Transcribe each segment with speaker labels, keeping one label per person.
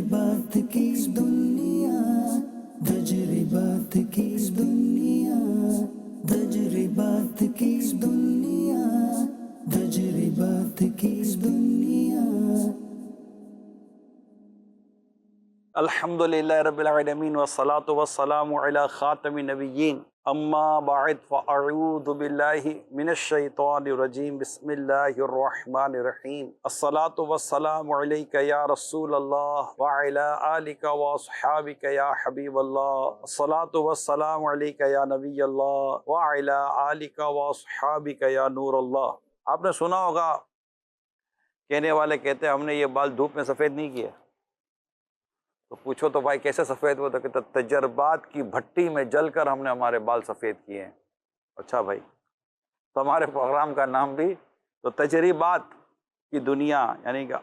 Speaker 1: तजर्बात की दुनिया, तजर्बात की दुनिया, तजर्बात की दुनिया, तजर्बात की दुनिया।
Speaker 2: अल्हम्दुलिल्लाह रब्बिल आलमीन वस्सलातु वस्सलामु अला खातमिन नबिय्यीन अम्मा बअद फ़अऊज़ु बिल्लाहि मिनश शैतानिर रजीम बिस्मिल्लाहिर रहमानिर रहीम अस्सलातु वस्सलामु अलैका या रसूलल्लाह व अला आलिका व अस्हाबिका या हबीबल्लाह अस्सलातु वस्सलामु अलैका या नबियल्लाह व अला आलिका व अस्हाबिका या नूरल्लाह। आपने सुना होगा, कहने वाले कहते हैं हमने ये बाल धूप में सफ़ेद नहीं किए। तो पूछो तो भाई कैसे सफ़ेद हुआ? तो कहते तजर्बात की भट्टी में जलकर हमने हमारे बाल सफ़ेद किए हैं। अच्छा भाई, तो हमारे प्रोग्राम का नाम भी तो तजर्बात की दुनिया, यानी कि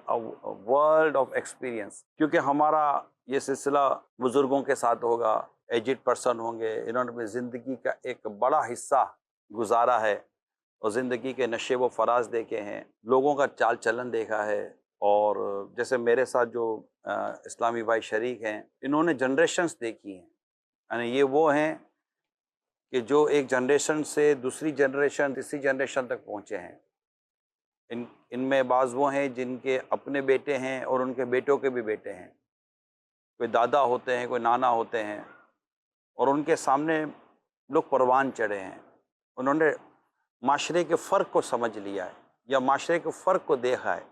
Speaker 2: वर्ल्ड ऑफ एक्सपीरियंस, क्योंकि हमारा ये सिलसिला बुज़ुर्गों के साथ होगा, एजिड पर्सन होंगे, इन्होंने अपनी ज़िंदगी का एक बड़ा हिस्सा गुजारा है और ज़िंदगी के नशे व फराज देखे हैं, लोगों का चाल चलन देखा है। और जैसे मेरे साथ जो इस्लामी भाई शरीक हैं, इन्होंने जनरेशन्स देखी हैं, यानी ये वो हैं कि जो एक जनरेशन से दूसरी जनरेशन, तीसरी जनरेशन तक पहुँचे हैं। इनमें बाज़ वो हैं जिनके अपने बेटे हैं और उनके बेटों के भी बेटे हैं, कोई दादा होते हैं, कोई नाना होते हैं, और उनके सामने लोग परवान चढ़े हैं। उन्होंने माशरे के फ़र्क को समझ लिया है या माशरे के फ़र्क को देखा है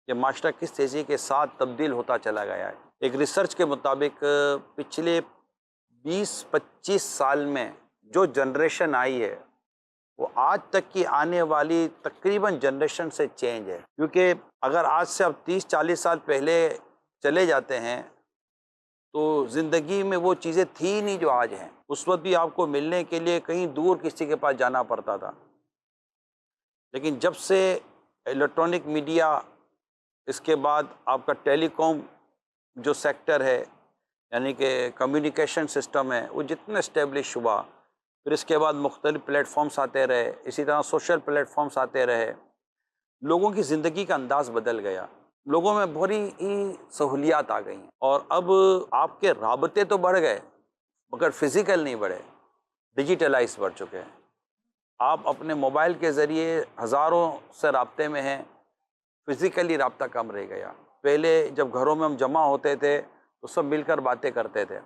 Speaker 2: कि माशरा किस तेज़ी के साथ तब्दील होता चला गया है। एक रिसर्च के मुताबिक पिछले 20-25 साल में जो जनरेशन आई है वो आज तक की आने वाली तकरीबन जनरेशन से चेंज है, क्योंकि अगर आज से अब 30-40 साल पहले चले जाते हैं तो ज़िंदगी में वो चीज़ें थी नहीं जो आज हैं। उस वक्त भी आपको मिलने के लिए कहीं दूर किसी के पास जाना पड़ता था, लेकिन जब से इलेक्ट्रॉनिक मीडिया, इसके बाद आपका टेलीकॉम जो सेक्टर है, यानी कि कम्युनिकेशन सिस्टम है, वो जितना इस्टेब्लिश हुआ, फिर इसके बाद मुख्तलिफ़ प्लेटफॉर्म्स आते रहे, इसी तरह सोशल प्लेटफॉर्म्स आते रहे, लोगों की ज़िंदगी का अंदाज़ बदल गया, लोगों में बड़ी ही सहूलियात आ गई और अब आपके राबते तो बढ़ गए मगर फ़िज़िकल नहीं बढ़े, डिजिटलाइज बढ़ चुके हैं। आप अपने मोबाइल के ज़रिए हज़ारों से राब्ते में हैं, फ़िज़िकली राब्ता कम रह गया। पहले जब घरों में हम जमा होते थे तो सब मिलकर बातें करते थे।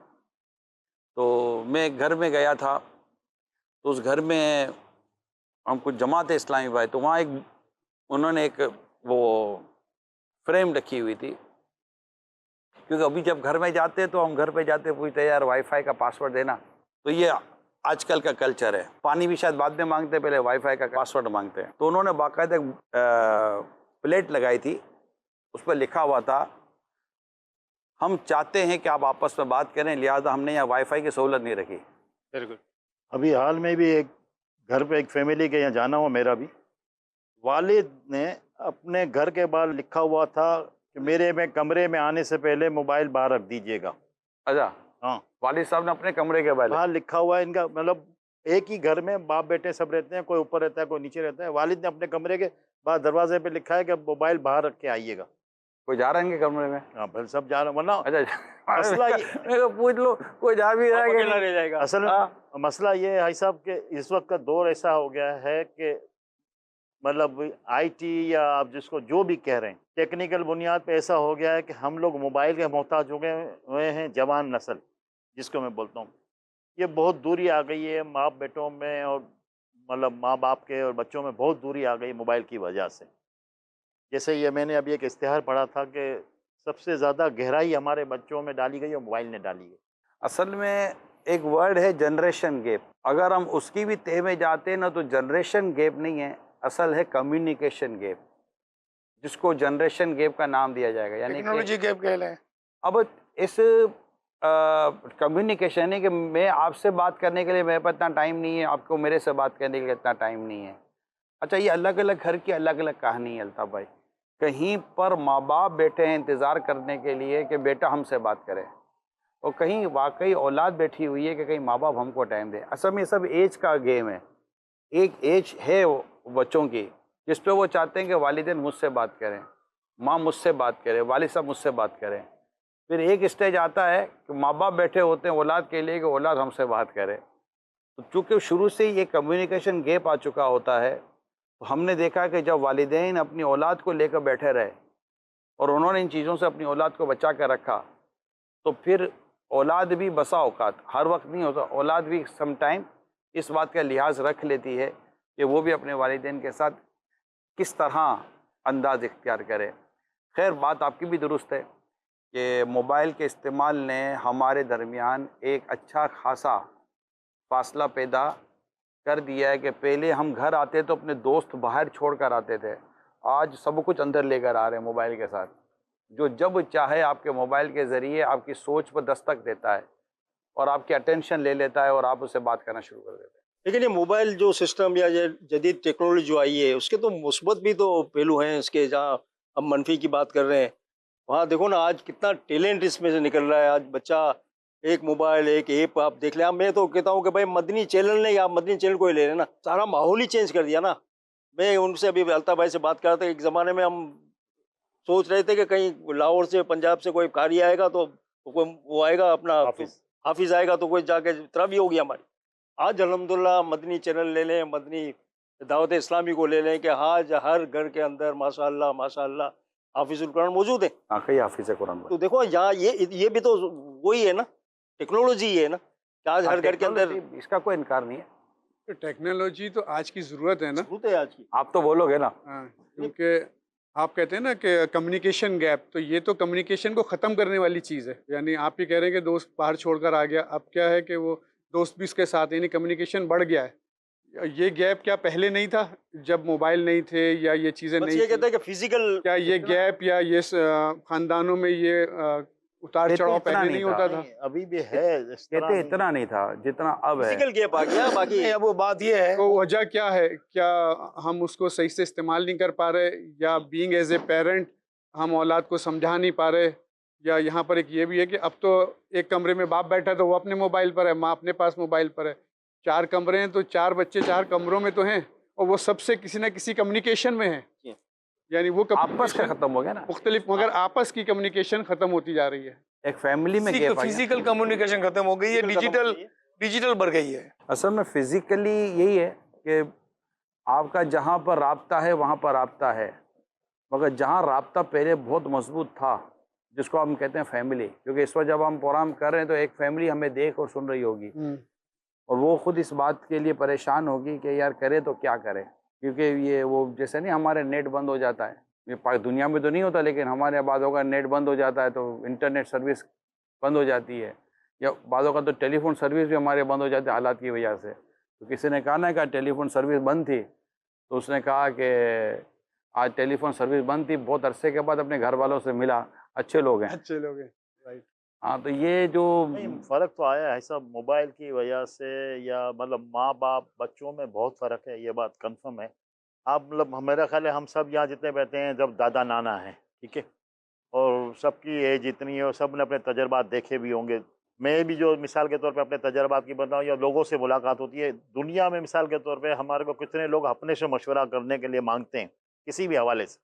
Speaker 2: तो मैं एक घर में गया था, तो उस घर में हम कुछ जमा थे इस्लामी भाई, तो वहाँ एक उन्होंने एक वो फ्रेम रखी हुई थी, क्योंकि अभी जब घर में जाते तो हम घर पे जाते पूछते यार वाईफाई का पासवर्ड देना, तो ये आजकल का कल्चर है। पानी भी शायद बाद में मांगते, पहले वाईफाई का पासवर्ड मांगते हैं। तो उन्होंने बाकायदा प्लेट लगाई थी, उस पर लिखा हुआ था हम चाहते हैं कि आप आपस में बात करें, लिहाजा हमने यहाँ वाईफाई की सहूलत नहीं रखी।
Speaker 3: बिल्कुल। अभी हाल में भी एक घर पे एक फैमिली के यहाँ जाना हुआ, मेरा भी वालिद ने अपने घर के बाहर लिखा हुआ था कि मेरे में कमरे में आने से पहले मोबाइल बाहर रख दीजिएगा।
Speaker 2: अच्छा,
Speaker 3: हाँ,
Speaker 2: वालिद साहब ने अपने कमरे के
Speaker 3: बाहर लिखा हुआ है। इनका मतलब एक ही घर में बाप बेटे सब रहते हैं, कोई ऊपर रहता है कोई नीचे रहता है। वालिद ने अपने कमरे के बाहर दरवाजे पे लिखा है कि मोबाइल बाहर रख के आइएगा।
Speaker 2: कोई जा रहा है इनके कमरे में?
Speaker 3: हाँ फिर सब जा रहे, वरना
Speaker 2: अच्छा
Speaker 3: मसला ये
Speaker 2: मेरे को पूछ लो, कोई जा भी रहा है कि नहीं?
Speaker 3: रह जाएगा। असल में मसला ये है भाई साहब कि इस वक्त का दौर ऐसा हो गया है कि मतलब आईटी या आप जिसको जो भी कह रहे हैं, टेक्निकल बुनियाद पे ऐसा हो गया है कि हम लोग मोबाइल के मोहताज हो गए हुए हैं। जवान नस्ल जिसको मैं बोलता हूँ, ये बहुत दूरी आ गई है माँ बेटों में, और मतलब माँ बाप के और बच्चों में बहुत दूरी आ गई मोबाइल की वजह से। जैसे ये मैंने अभी एक इश्तिहार पढ़ा था कि सबसे ज़्यादा गहराई हमारे बच्चों में डाली गई और मोबाइल ने डाली है।
Speaker 2: असल में एक वर्ड है जनरेशन गैप, अगर हम उसकी भी तह में जाते हैं ना तो जनरेशन गैप नहीं है, असल है कम्युनिकेशन गैप, जिसको जनरेशन गैप का नाम दिया जाएगा, यानी
Speaker 4: टेक्नोलॉजी गैप कह लें।
Speaker 2: अब इस कम्युनिकेशन है कि मैं आपसे बात करने के लिए मेरे पास इतना टाइम नहीं है, आपको मेरे से बात करने के लिए इतना टाइम नहीं है। अच्छा, ये अलग अलग घर की अलग अलग कहानी है अल्ताफ़ भाई। कहीं पर माँ बाप बैठे हैं इंतज़ार करने के लिए कि बेटा हमसे बात करे, और कहीं वाकई औलाद बैठी हुई है कि कहीं माँ बाप हमको टाइम दें। असल में ये सब एज का गेम है। एक एज है वो बच्चों की जिस पे वो चाहते हैं कि वालिदैन मुझसे बात करें, माँ मुझसे बात करे, वालिद साहब मुझसे बात करें। फिर एक स्टेज आता है कि माँ बाप बैठे होते हैं औलाद के लिए कि औलाद हमसे बात करे। तो चूँकि शुरू से ही ये कम्युनिकेशन गैप आ चुका होता है, तो हमने देखा कि जब वालिदैन अपनी औलाद को लेकर बैठे रहे और उन्होंने इन चीज़ों से अपनी औलाद को बचा कर रखा, तो फिर औलाद भी बसा औकात, हर वक्त नहीं होता, औलाद भी सम टाइम इस बात का लिहाज रख लेती है कि वो भी अपने वालिदैन के साथ किस तरह अंदाज इख्तियार करे। खैर, बात आपकी भी दुरुस्त है कि मोबाइल के इस्तेमाल ने हमारे दरमियान एक अच्छा खासा फासला पैदा कर दिया है कि पहले हम घर आते तो अपने दोस्त बाहर छोड़ कर आते थे, आज सब कुछ अंदर लेकर आ रहे हैं मोबाइल के साथ। जो जब चाहे आपके मोबाइल के ज़रिए आपकी सोच पर दस्तक देता है और आपकी अटेंशन ले लेता है और आप उससे बात करना शुरू कर देते हैं।
Speaker 4: लेकिन ये मोबाइल जो सिस्टम या ये जदीद टेक्नोलॉजी जो आई है उसके तो मुस्बत भी तो पहलू हैं इसके। जहाँ हम मनफी की बात कर रहे हैं, वहाँ देखो ना आज कितना टैलेंट इसमें से निकल रहा है। आज बच्चा एक मोबाइल एक ऐप आप देख लें। मैं तो कहता हूँ कि भाई मदनी चैनल नहीं, आप मदनी चैनल को ही ले लेना, सारा माहौल ही चेंज कर दिया ना। मैं उनसे अभी अल्ताफ़ भाई से बात कर रहा था, एक ज़माने में हम सोच रहे थे कि कहीं लाहौर से पंजाब से कोई कारी आएगा तो कोई वो आएगा अपना हाफिज़ आएगा तो कोई जाके तरह भी होगी हमारी। आज अल्हम्दुलिल्लाह मदनी चैनल ले लें, मदनी दावत इस्लामी को ले लें कि आज हर घर के अंदर माशाअल्लाह माशाअल्लाह हाफिज़ुल कुरान मौजूद है।
Speaker 2: कई हाफिज़ कुरान।
Speaker 4: तो देखो यहाँ ये भी तो वही है ना, टेक्नोलॉजी है ना कि आज हर घर के अंदर।
Speaker 2: इसका कोई इनकार नहीं है,
Speaker 5: तो टेक्नोलॉजी तो आज की ज़रूरत है ना।
Speaker 4: जरूरत है आज की।
Speaker 2: आप तो बोलोगे ना।
Speaker 5: हाँ, क्योंकि आप कहते हैं ना कि कम्युनिकेशन गैप, तो ये तो कम्युनिकेशन को ख़त्म करने वाली चीज़ है। यानी आप ही कह रहे हैं कि दोस्त बाहर छोड़कर आ गया, अब क्या है कि वो दोस्त भी इसके साथ, यानी कम्युनिकेशन बढ़ गया है। ये गैप क्या पहले नहीं था जब मोबाइल नहीं थे या ये चीज़ें नहीं
Speaker 4: ये
Speaker 5: थी?
Speaker 4: कहते हैं कि फिजिकल
Speaker 5: क्या ये गैप या ये ख़ानदानों में ये उतार चढ़ाव पहले नहीं होता था?
Speaker 3: अभी भी है, इस तरह
Speaker 2: कहते
Speaker 3: नहीं।
Speaker 2: इतना नहीं था जितना अब है।
Speaker 4: फिजिकल गैप आ गया। बाकी
Speaker 6: अब वो बात ये है,
Speaker 5: तो वजह क्या है? क्या हम उसको सही से इस्तेमाल नहीं कर पा रहे, या बीइंग एज ए पेरेंट हम औलाद को समझा नहीं पा रहे, या यहाँ पर एक ये भी है कि अब तो एक कमरे में बाप बैठा है तो वो अपने मोबाइल पर है, माँ अपने पास मोबाइल पर है। 4 कमरे हैं तो 4 बच्चे 4 कमरों में तो हैं और वो सबसे किसी न किसी कम्युनिकेशन में है। यानी वो
Speaker 2: आपस का खत्म हो गया ना,
Speaker 5: मुख्तलिफ, मगर आपस की कम्युनिकेशन खत्म होती जा रही है।
Speaker 2: एक फैमिली में गैप आ गया।
Speaker 6: फिजिकल कम्युनिकेशन खत्म हो गई है, डिजिटल बढ़ गई है।
Speaker 2: असल में फिजिकली यही है कि आपका जहाँ पर राब्ता है वहाँ पर राब्ता है, मगर जहाँ राब्ता पहले बहुत मजबूत था, जिसको हम कहते हैं फैमिली, क्योंकि इस वक्त जब हम प्रोग्राम कर रहे हैं तो एक फैमिली हमें देख और सुन रही होगी और वो खुद इस बात के लिए परेशान होगी कि यार करे तो क्या करें, क्योंकि ये वो जैसे नहीं हमारे नेट बंद हो जाता है, ये दुनिया में तो नहीं होता लेकिन हमारे बादों का नेट बंद हो जाता है तो इंटरनेट सर्विस बंद हो जाती है, या बादों का तो टेलीफोन सर्विस भी हमारे बंद हो जाती है हालात की वजह से। तो किसी ने कहा ना कि टेलीफोन सर्विस बंद थी, तो उसने कहा कि आज टेलीफोन सर्विस बंद थी, बहुत अरसे के बाद अपने घर वालों से मिला, अच्छे लोग हैं।
Speaker 5: अच्छे लोग हैं, राइट।
Speaker 2: हाँ, तो ये जो
Speaker 3: नहीं, फ़र्क तो आया है सब मोबाइल की वजह से, या मतलब माँ बाप बच्चों में बहुत फ़र्क है, ये बात कंफर्म है। आप मतलब मेरा ख्याल है हम सब यहाँ जितने बैठे हैं जब दादा नाना हैं, ठीक है, और सबकी एज इतनी है और सब ने अपने तजर्बात देखे भी होंगे। मैं भी जो मिसाल के तौर पे अपने तजर्बात की बताऊँ या लोगों से मुलाकात होती है दुनिया में, मिसाल के तौर पे हमारे को कितने लोग अपने से मशवरा करने के लिए मांगते हैं किसी भी हवाले से,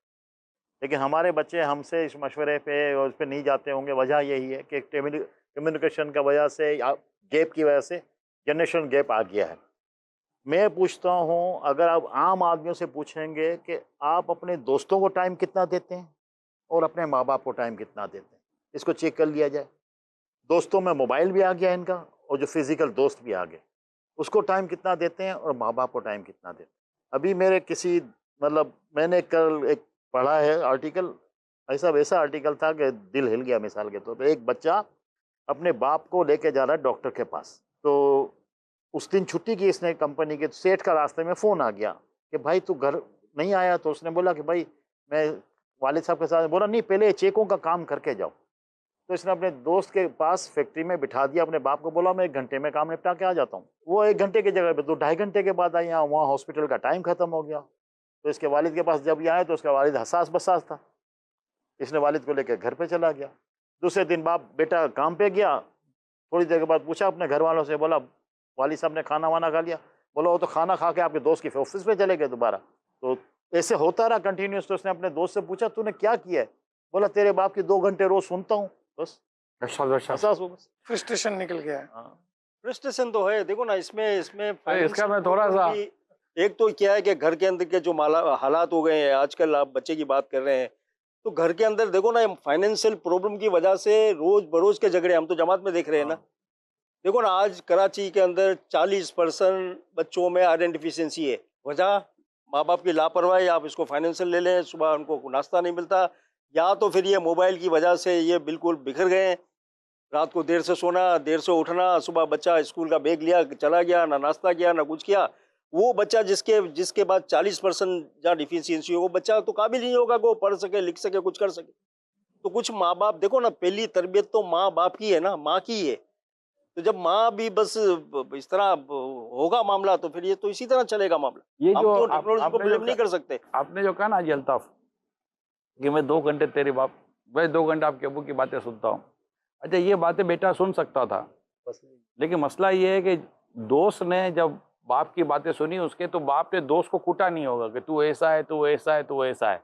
Speaker 3: लेकिन हमारे बच्चे हमसे इस मशवरे पे और उस पर नहीं जाते होंगे। वजह यही है कि कम्युनिकेशन का वजह से या गैप की वजह से जनरेशन गैप आ गया है। मैं पूछता हूँ, अगर आप आम आदमियों से पूछेंगे कि आप अपने दोस्तों को टाइम कितना देते हैं और अपने माँ बाप को टाइम कितना देते हैं, इसको चेक कर लिया जाए। दोस्तों में मोबाइल भी आ गया इनका और जो फिज़िकल दोस्त भी आ गए, उसको टाइम कितना देते हैं और माँ बाप को टाइम कितना देते हैं। अभी मेरे किसी मतलब मैंने कल एक पढ़ा है आर्टिकल, ऐसा आर्टिकल था कि दिल हिल गया। मिसाल के तौर पे एक बच्चा अपने बाप को लेके जा रहा है डॉक्टर के पास, तो उस दिन छुट्टी की इसने कंपनी के, सेठ का रास्ते में फ़ोन आ गया कि भाई तू घर नहीं आया, तो उसने बोला कि भाई मैं वालिद साहब के साथ, बोला नहीं पहले चेकों का काम करके जाओ। तो इसने अपने दोस्त के पास फैक्ट्री में बिठा दिया अपने बाप को, बोला मैं 1 घंटे में काम निपटा के आ जाता हूँ। वो 1 घंटे की जगह पे 2-2.5 घंटे के बाद आई, यहाँ वहाँ हॉस्पिटल का टाइम ख़त्म हो गया। तो इसके वालिद के पास जब ये आए तो उसका वालिद हसास बसास था, इसने वालिद को लेकर घर पे चला गया। दूसरे दिन बाप बेटा काम पे गया, थोड़ी देर के बाद पूछा अपने घर वालों से, बोला वालिद साहब ने खाना वाना खा लिया? बोला वो तो खाना खा के आपके दोस्त की ऑफिस पे चले गए दोबारा। तो ऐसे होता रहा कंटिन्यूस। तो उसने अपने दोस्त से पूछा तूने क्या किया है? बोला तेरे बाप की 2 घंटे रोज़ सुनता हूँ बस। एहसास हो बस।
Speaker 6: फ्रस्ट्रेशन निकल गया है।
Speaker 3: हाँ।
Speaker 4: फ्रस्ट्रेशन तो है, देखो ना इसमें इसमें
Speaker 2: इसका
Speaker 4: financial
Speaker 2: मैं थोड़ा
Speaker 4: problem
Speaker 2: सा
Speaker 4: भी- एक तो क्या है कि घर के अंदर के जो हालात हो गए हैं आजकल, आप बच्चे की बात कर रहे हैं तो घर के अंदर देखो ना फाइनेंशियल प्रॉब्लम की वजह से रोज बरोज के झगड़े हम तो जमात में देख रहे हैं ना। देखो ना आज कराची के अंदर 40% बच्चों में आयरन डिफिशियंसी है। वजह माँ बाप की लापरवाही, आप इसको फाइनेंशियल ले लें, सुबह उनको नाश्ता नहीं मिलता, या तो फिर ये मोबाइल की वजह से ये बिल्कुल बिखर गए हैं। रात को देर से सोना, देर से उठना, सुबह बच्चा स्कूल का बैग लिया चला गया, ना नाश्ता किया ना कुछ किया। वो बच्चा जिसके बाद 40% जहाँ डिफिशियंसी हो, वो बच्चा तो काबिल ही नहीं होगा कि वो पढ़ सके, लिख सके, कुछ कर सके। तो कुछ माँ बाप देखो ना, पहली तरबियत तो माँ बाप की है ना, माँ की है। तो जब माँ भी बस इस तरह होगा मामला तो फिर ये तो इसी तरह चलेगा मामला।
Speaker 2: ये
Speaker 4: हम
Speaker 2: जो
Speaker 4: तो टेक्नोलॉजी को
Speaker 2: आपने
Speaker 4: ब्लेम
Speaker 2: जो
Speaker 4: नहीं कर सकते।
Speaker 2: आपने जो कहा ना जी अल्ताफ कि मैं 2 घंटे तेरे बाप, मैं 2 घंटे आपके अबू की बातें सुनता हूँ। अच्छा, ये बातें बेटा सुन सकता था, लेकिन मसला ये है कि दोस्त ने जब बाप की बातें सुनी, उसके तो बाप ने दोस्त को कूटा नहीं होगा कि तू ऐसा है, तू ऐसा है, तू ऐसा है।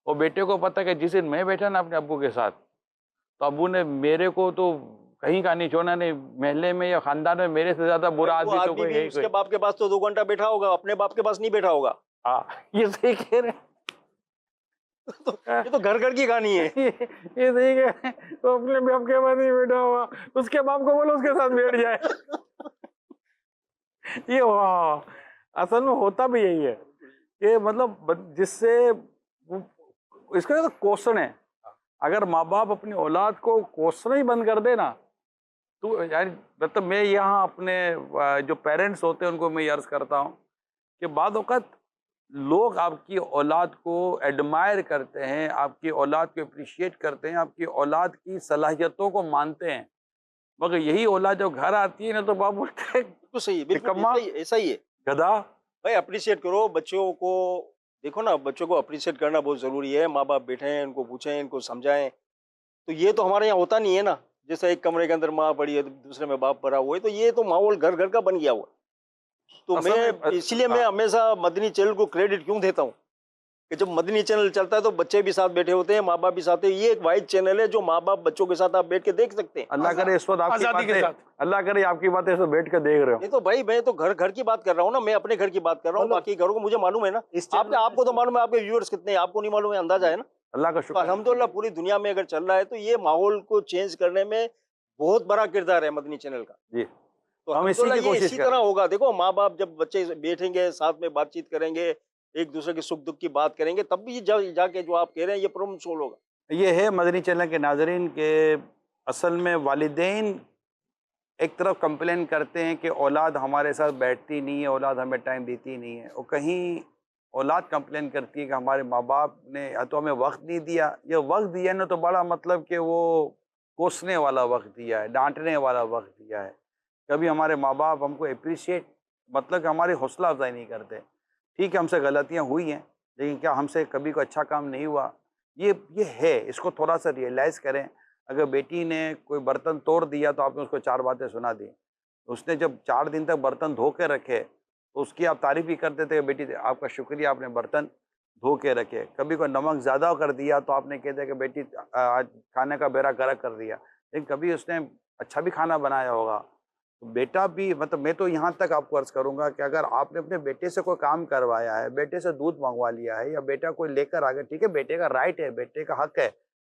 Speaker 2: वो बेटे को पता कि जिस दिन मैं बैठा ना अपने अब्बू के साथ, तो अब्बू ने मेरे को तो कहीं का नहीं छोड़ा, नहीं महल्ले में या खानदान में मेरे से ज्यादा बुरा
Speaker 4: वो
Speaker 2: आदमी तो
Speaker 4: आदमी
Speaker 2: कोई
Speaker 4: भी
Speaker 2: है ही
Speaker 4: उसके
Speaker 2: कोई।
Speaker 4: बाप के पास तो 2 घंटा बैठा होगा, अपने बाप के पास नहीं बैठा होगा।
Speaker 2: हाँ, ये सही कह रहे हैं।
Speaker 4: तो ये तो घर घर की कहानी है।
Speaker 2: ये सही कह रहे हैं। तो अपने बाप के पास नहीं बैठा हुआ, उसके बाप को बोलो उसके साथ बैठ जाए। ये वाह, असल में होता भी यही है कि मतलब जिससे इसका तो क्वेश्चन है, अगर माँ बाप अपनी औलाद को क्वेश्चन ही बंद कर दे ना, तो यार मतलब मैं यहाँ अपने जो पेरेंट्स होते हैं उनको मैं अर्ज करता हूँ कि बाद वक़्त लोग आपकी औलाद को एडमायर करते हैं, आपकी औलाद को अप्रिशिएट करते हैं, आपकी औलाद की सलाहियतों को मानते हैं, मगर यही औलाद जब घर आती है ना तो बाप बोलते हैं
Speaker 4: बिल्कुल सही है, बिल्कुल
Speaker 2: निकम्मा,
Speaker 4: ऐसा ही है।
Speaker 2: गधा।
Speaker 4: भाई अप्रिशिएट करो बच्चों को, देखो ना बच्चों को अप्रिशिएट करना बहुत जरूरी है। माँ बाप बैठे हैं, इनको पूछें, इनको समझाएं। तो ये तो हमारे यहाँ होता नहीं है ना, जैसे एक कमरे के अंदर माँ पड़ी है, दूसरे में बाप पड़ा हुआ है, तो ये तो माहौल घर घर का बन गया हुआ है। तो
Speaker 2: असल
Speaker 4: मैं
Speaker 2: में
Speaker 4: इसलिए मैं हमेशा मदनी चैनल को क्रेडिट क्यों देता हूँ कि जब मदनी चैनल चलता है तो बच्चे भी साथ बैठे होते हैं, माँ बाप भी साथ है। ये एक वाइड चैनल है जो माँ बाप बच्चों के साथ आप बैठ के देख सकते हैं।
Speaker 2: अल्लाह करे इस वक्त आपकी
Speaker 6: आजादी के
Speaker 2: बातें,
Speaker 6: साथ।
Speaker 2: अल्लाह करे आपकी बातें इस वक्त बैठ कर देख रहे हो।
Speaker 4: नहीं तो भाई मैं तो घर घर की बात कर रहा हूँ ना, मैं अपने घर की बात कर रहा हूँ,
Speaker 3: मतलब
Speaker 4: बाकी घरों को मुझे मालूम है ना।
Speaker 3: इस चैनल
Speaker 4: आपको तो मालूम है आपके व्यूअर्स कितने हैं, आपको नहीं मालूम है, अंदाजा है ना।
Speaker 2: अल्लाह का
Speaker 4: तो
Speaker 2: शुक्र।
Speaker 4: अल्हम्दुलिल्लाह पूरी दुनिया में अगर चल रहा है तो ये माहौल को चेंज करने में बहुत बड़ा किरदार है मदनी चैनल का।
Speaker 2: जी,
Speaker 4: तो
Speaker 2: हम इसी की
Speaker 4: अल्हम्दुलिल्लाह ये
Speaker 2: कोशिश
Speaker 4: इसी
Speaker 2: कर
Speaker 4: तरह
Speaker 2: रहे हैं।
Speaker 4: होगा। देखो माँ बाप जब बच्चे बैठेंगे, साथ में बातचीत करेंगे, एक दूसरे के सुख दुख की बात करेंगे, तब भी जाके जो आप कह रहे हैं ये प्रॉब्लम सोल्व होगा।
Speaker 2: ये है मदनी चैनल के नाजरीन के असल में वालिदैन एक तरफ कंप्लेन करते हैं कि औलाद हमारे साथ बैठती नहीं है, औलाद हमें टाइम देती नहीं है, और कहीं औलाद कंप्लेन करती है कि हमारे माँ बाप ने या तो हमें वक्त नहीं दिया, या वक्त दिया ना तो बड़ा मतलब कि वो कोसने वाला वक्त दिया है, डांटने वाला वक्त दिया है। कभी हमारे माँ बाप हमको अप्रिशिएट मतलब कि हमारी हौसला अफजाई नहीं करते। ठीक है, हमसे गलतियाँ हुई हैं, लेकिन क्या हमसे कभी कोई अच्छा काम नहीं हुआ? ये है, इसको थोड़ा सा रियलाइज़ करें। अगर बेटी ने कोई बर्तन तोड़ दिया तो आपने उसको 4 बातें सुना दी, उसने जब 4 दिन तक बर्तन धो के रखे तो उसकी आप तारीफ़ भी करते थे, बेटी आपका शुक्रिया, आपने बर्तन धो के रखे। कभी कोई नमक ज़्यादा कर दिया तो आपने कह दिया कि बेटी आज खाने का बेड़ा गर्क कर दिया, लेकिन कभी उसने अच्छा भी खाना बनाया होगा। तो बेटा भी मतलब मैं तो यहाँ तक आपको अर्ज़ करूँगा कि अगर आपने अपने बेटे से कोई काम करवाया है, बेटे से दूध मंगवा लिया है या बेटा कोई लेकर आ गया, ठीक है, बेटे का राइट है, बेटे का हक है,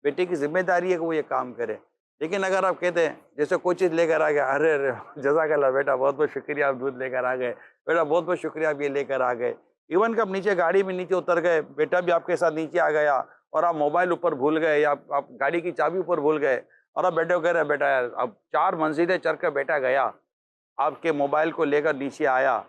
Speaker 2: बेटे की जिम्मेदारी है कि वो ये काम करे। लेकिन अगर आप कहते हैं जैसे कोई चीज़ लेकर आ गया, अरे अरे जज़ाकल्लाह बेटा, बहुत बहुत शुक्रिया, आप दूध लेकर आ गए, बेटा बहुत बहुत शुक्रिया, आप ये लेकर आ गए। इवन कि आप नीचे गाड़ी में नीचे उतर गए, बेटा भी आपके साथ नीचे आ गया और आप मोबाइल ऊपर भूल गए या आप गाड़ी की चाबी ऊपर भूल गए और आप बेटे को कह रहे बेटा यार अब 4 मंजिलें चढ़ कर बेटा गया, आपके मोबाइल को लेकर नीचे आया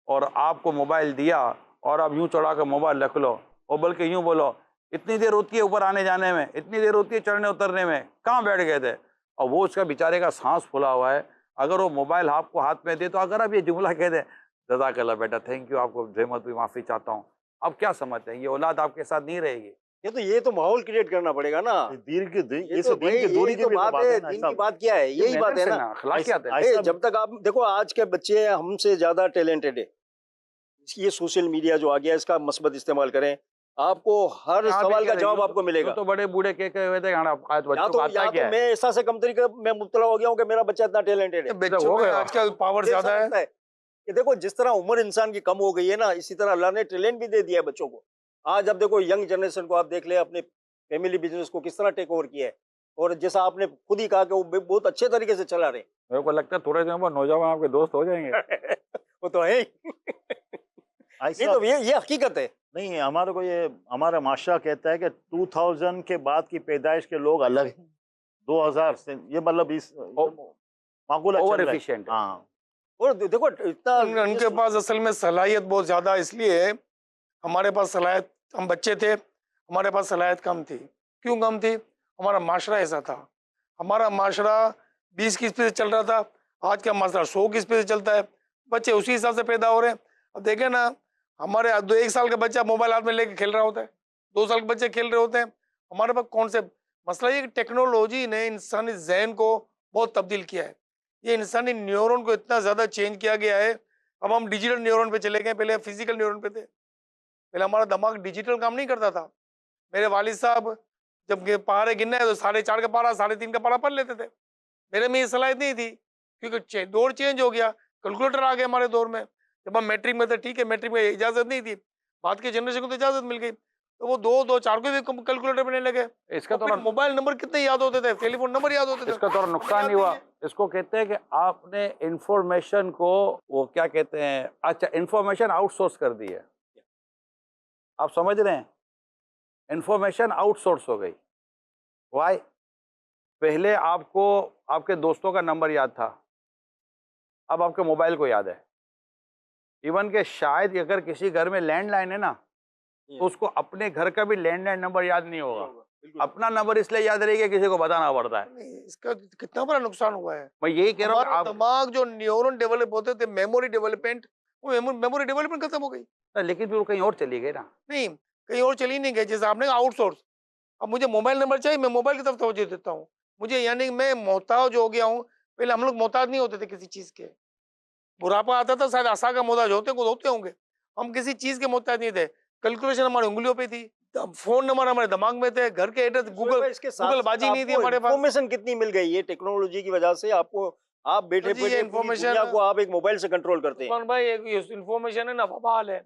Speaker 2: और आपको मोबाइल दिया और अब यूँ चढ़ा कर मोबाइल रख लो, और बल्कि यूँ बोलो इतनी देर होती है ऊपर आने जाने में, इतनी देर होती है चढ़ने उतरने में, कहाँ बैठ गए थे? और वो उसका बेचारे का सांस फूला हुआ है। अगर वो मोबाइल आपको हाथ में दे तो अगर आप ये जुमला कह दें जज़ाकल्लाह बेटा, थैंक यू, आपको जहमत भी माफ़ी चाहता हूँ, आप क्या समझते हैं ये औलाद आपके साथ नहीं रहेगी?
Speaker 4: ये तो माहौल क्रिएट करना पड़ेगा ना।
Speaker 3: दीन की
Speaker 4: ये
Speaker 3: ये
Speaker 4: तो
Speaker 3: दीन
Speaker 4: भाई
Speaker 3: की दूरी
Speaker 4: यही
Speaker 3: की
Speaker 4: तो
Speaker 3: भी
Speaker 4: बात
Speaker 3: बात
Speaker 4: है।
Speaker 3: है ना
Speaker 4: दीन की
Speaker 3: साहब।
Speaker 4: बात क्या है? यही बात है ना।
Speaker 2: अखलाकियात है।
Speaker 4: अरे जब तक आप देखो आज के बच्चे हमसे ज्यादा टैलेंटेड है, ये सोशल मीडिया जो आ गया इसका मस्बत इस्तेमाल करें। आपको हर
Speaker 2: यहाँ भी
Speaker 4: सवाल
Speaker 2: कह
Speaker 4: का
Speaker 2: रहे,
Speaker 4: जवाब
Speaker 2: यूँ
Speaker 4: आपको मिलेगा।
Speaker 2: तो बड़े बूढ़े कह हुए थे यहाँ आज बच्चों को आता
Speaker 4: या
Speaker 2: क्या
Speaker 4: तो
Speaker 2: है?
Speaker 4: मैं ऐसा से कमतरी का मैं मुब्तला हो गया हूँ कि मेरा बच्चा इतना टैलेंटेड है।
Speaker 6: बच्चों
Speaker 2: हो
Speaker 6: में
Speaker 2: गया।
Speaker 6: आजकल पावर
Speaker 4: मुझे ऐसा
Speaker 6: ज्यादा है।
Speaker 4: लगता है कि देखो जिस तरह उम्र इंसान की कम हो गई है ना, इसी तरह अल्लाह ने टैलेंट भी दे दिया है बच्चों को। आज अब देखो यंग जनरेशन को आप देख ले, अपने फैमिली बिजनेस को किस तरह टेक ओवर किया है, और जैसा आपने खुद ही कहा कि वो बहुत अच्छे तरीके से चला रहे
Speaker 2: मेरे को लगता है थोड़े दिन बाद नौजवान आपके दोस्त हो जाएंगे।
Speaker 4: हैं। वो तो है ही। नहीं तो ये हकीकत है।
Speaker 3: नहीं, हमारे को ये हमारा माशरा कहता है कि 2000 के बाद की पैदाइश के लोग अलग हैं। 2000 से ये मतलब इस माकूल
Speaker 2: ओवर एफिशिएंट।
Speaker 3: हाँ,
Speaker 4: और देखो इतना
Speaker 6: उनके पास असल में सलाहियत बहुत ज्यादा, इसलिए हमारे पास सलाहियत, हम बच्चे थे, हमारे पास सलाहियत कम थी। क्यों कम थी? हमारा माशरा ऐसा था। हमारा माशरा 20 की स्पीड से चल रहा था, आज का माशरा 100 की स्पीड से चलता है। बच्चे उसी हिसाब से पैदा हो रहे हैं। अब देखें ना, हमारे 1 साल का बच्चा मोबाइल हाथ में लेके खेल रहा होता है, 2 साल के बच्चे खेल रहे होते हैं। हमारे पास कौन से मसला ये कि टेक्नोलॉजी ने इंसानी जहन को बहुत तब्दील किया है। ये इंसानी न्यूरॉन को इतना ज़्यादा चेंज किया गया है। अब हम डिजिटल न्यूरॉन पे चले गए, पहले फिजिकल न्यूरॉन पे थे। पहले हमारा दिमाग डिजिटल काम नहीं करता था। मेरे वालिद साहब जब पहाड़े गिनना है तो 4.5 का पारा, 3.5 का पारा पढ़ लेते थे। मेरे में ये सलाहियत नहीं थी, क्योंकि दौर चेंज हो गया, कैलकुलेटर आ गए हमारे दौर में। जब हम मैट्रिक में थे, ठीक है, मैट्रिक में इजाज़त नहीं थी, बाद के जनरेशन को तो इजाज़त मिल गई, तो वो 2-4 को भी कैलकुलेटर बनने लगे।
Speaker 2: इसका
Speaker 6: और फिर मोबाइल नंबर कितने याद होते थे, टेलीफोन नंबर याद होते थे।
Speaker 2: इसका थोड़ा नुकसान नहीं हुआ। इसको कहते हैं कि आपने इंफॉर्मेशन को, वो क्या कहते हैं, अच्छा, इंफॉर्मेशन आउटसोर्स कर दी है। आप समझ रहे हैं? इंफॉर्मेशन आउटसोर्स हो गई। वाई? पहले आपको आपके दोस्तों का नंबर याद था, अब आपके मोबाइल को याद है। इवन के शायद अगर किसी घर में लैंडलाइन है ना, तो उसको अपने घर का भी लैंडलाइन नंबर याद नहीं होगा। अपना नंबर इसलिए याद रहेगा, किसी को बताना पड़ता है।
Speaker 6: नहीं, इसका कितना बड़ा नुकसान हुआ है।
Speaker 2: मैं यही कह रहा हूँ,
Speaker 6: हमारा
Speaker 2: आप
Speaker 6: दिमाग जो न्यूरॉन डेवलप होते थे, मेमोरी डेवलपमेंट, वो मेमोरी डेवलपमेंट खत्म हो गई।
Speaker 2: लेकिन फिर वो कहीं और चली गई ना।
Speaker 6: नहीं, कहीं और चली नहीं गई। जैसे आपने आउटसोर्स, अब मुझे मोबाइल नंबर चाहिए, मैं मोबाइल की तरफ तवज्जो देता हूँ। मुझे यानी मैं मोहताज हो गया हूँ। पहले हम लोग मोहताज नहीं होते थे किसी चीज के। बुढ़ापा आता था, शायद आशा का मोहताज होते होंगे। हम किसी चीज के मोहताज नहीं थे। कैलकुलेशन हमारी उंगलियों पे थी, फोन नंबर हमारे दिमाग में थे, घर के एड्रेस गूगल बाजी नहीं थी हमारे पास।
Speaker 4: इंफॉर्मेशन कितनी मिल गई है टेक्नोलॉजी की वजह से आपको। आप बैठे
Speaker 6: जी, ये
Speaker 4: बैठे
Speaker 6: information-
Speaker 4: दुनिया को आप एक मोबाइल से कंट्रोल करते हैं।
Speaker 6: उस्मान भाई, एक इन्फॉर्मेशन है ना, वबाल है।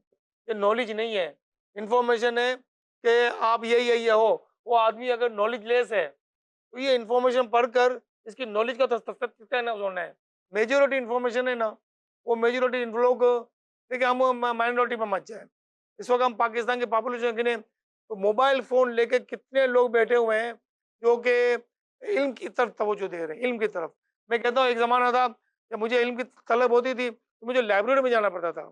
Speaker 6: ये नॉलेज नहीं है, इन्फॉर्मेशन है कि आप ये हो। वो आदमी अगर नॉलेज लेस है, तो ये इन्फॉर्मेशन पढ़कर इसकी नॉलेज का तस्वीर होना है। मेजोरिटी इन्फॉर्मेशन है ना, वो मेजोरिटी लोग, देखिए हम माइनॉरिटी में मत जाए। इस वक्त हम पाकिस्तान की पॉपुलेशन गिने तो मोबाइल फोन लेके कितने लोग बैठे हुए हैं जो कि इल्म की तरफ तवज्जो दे रहे हैं, इल्म की तरफ। मैं कहता हूँ एक ज़माना था जब मुझे इल्म की तलब होती थी तो मुझे लाइब्रेरी में जाना पड़ता था।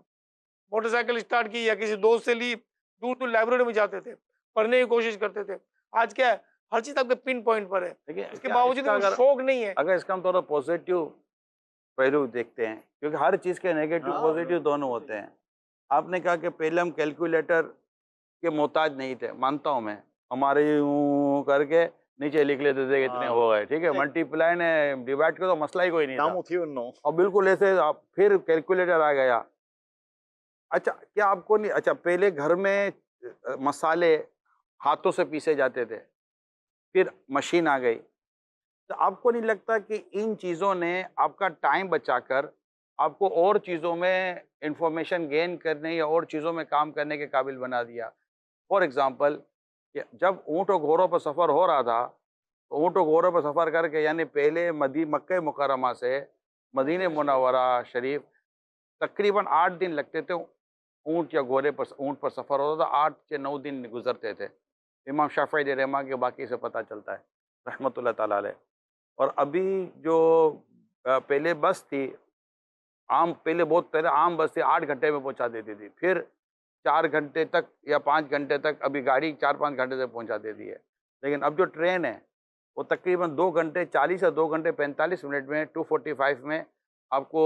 Speaker 6: मोटरसाइकिल स्टार्ट की या किसी दोस्त से ली, दूर दूर लाइब्रेरी में जाते थे, पढ़ने की कोशिश करते थे। आज क्या है, हर चीज़ आपके पिन पॉइंट पर है।
Speaker 2: देखिए,
Speaker 6: इसके
Speaker 2: क्या
Speaker 6: बावजूद
Speaker 2: इसका
Speaker 6: वो
Speaker 2: अगर
Speaker 6: शौक नहीं है।
Speaker 2: अगर इसका हम थोड़ा पॉजिटिव पहलू देखते हैं, क्योंकि हर चीज़ के नेगेटिव
Speaker 4: हाँ,
Speaker 2: पॉजिटिव दोनों होते हैं। आपने कहा कि पहले हम कैलकुलेटर के मोहताज नहीं थे, मानता हूँ मैं। हमारे यूँ करके नीचे लिख लेते थे कितने हो गए, ठीक है, मल्टीप्लाई ने डिवाइड का तो मसला ही कोई नहीं था। और बिल्कुल ऐसे आप फिर कैलकुलेटर आ गया। अच्छा, क्या आपको नहीं, अच्छा पहले घर में मसाले हाथों से पीसे जाते थे, फिर मशीन आ गई, तो आपको नहीं लगता कि इन चीज़ों ने आपका टाइम बचाकर आपको और चीज़ों में इंफॉर्मेशन गेन करने या और चीज़ों में काम करने के काबिल बना दिया? फॉर एग्ज़ाम्पल, जब ऊँट और घोड़ों पर सफ़र हो रहा था, तो ऊँट और घोड़ों पर सफ़र करके, यानी पहले मक्का मुकर्रमा से मदीने मुनव्वरा शरीफ तकरीबन 8 दिन लगते थे। ऊँट या घोड़े पर, ऊँट पर सफ़र होता था, 8 से 9 दिन गुजरते थे। इमाम शाफ़िई रहमा के बाकी से पता चलता है, रहमतुल्लाह ताला अलैह। और अभी जो पहले बस थी, पहले बहुत पहले आम बस थी, 8 घंटे में पहुंचा देती थी, फिर 4 घंटे तक या 5 घंटे तक, अभी गाड़ी 4-5 घंटे तक पहुंचा देती है। लेकिन अब जो ट्रेन है वो तकरीबन 2 घंटे 40 या 2 घंटे 45 मिनट में 2:45 में आपको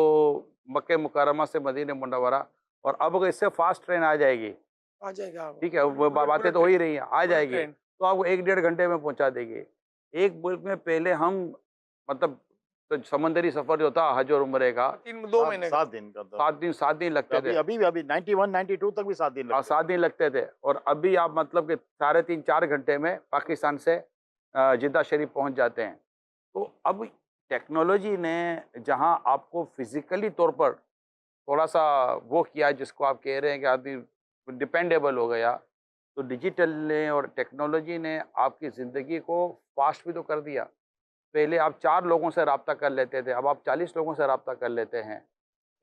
Speaker 2: मक्के मुकर्रमा से मदीने मुनव्वरा, और अब अगर इससे फास्ट ट्रेन आ जाएगी,
Speaker 6: आ जाएगा,
Speaker 2: ठीक है, वो बातें तो हो ही रही हैं, आ जाएगी,
Speaker 6: ट्रेन।
Speaker 2: तो आपको 1-1.5 घंटे में पहुंचा देगी। एक मुल्क में पहले हम, मतलब तो समंदरी सफर जो था हज और उम्रे का
Speaker 6: 2 महीने का।
Speaker 3: 7 दिन का था।
Speaker 2: 7 दिन लगते
Speaker 3: अभी
Speaker 2: थे।
Speaker 3: अभी अभी 91 92 तक भी 7 दिन लगते
Speaker 2: 7 दिन लगते थे। और अभी आप मतलब कि 3.5-4 घंटे में पाकिस्तान से जिद्दा शरीफ पहुंच जाते हैं। तो अब टेक्नोलॉजी ने जहां आपको फिजिकली तौर पर थोड़ा सा वो किया, जिसको आप कह रहे हैं कि आदमी डिपेंडेबल हो गया, तो डिजिटल ने और टेक्नोलॉजी ने आपकी ज़िंदगी को फास्ट भी तो कर दिया। पहले आप 4 लोगों से रब्ता कर लेते थे, अब आप 40 लोगों से रब्ता कर लेते हैं।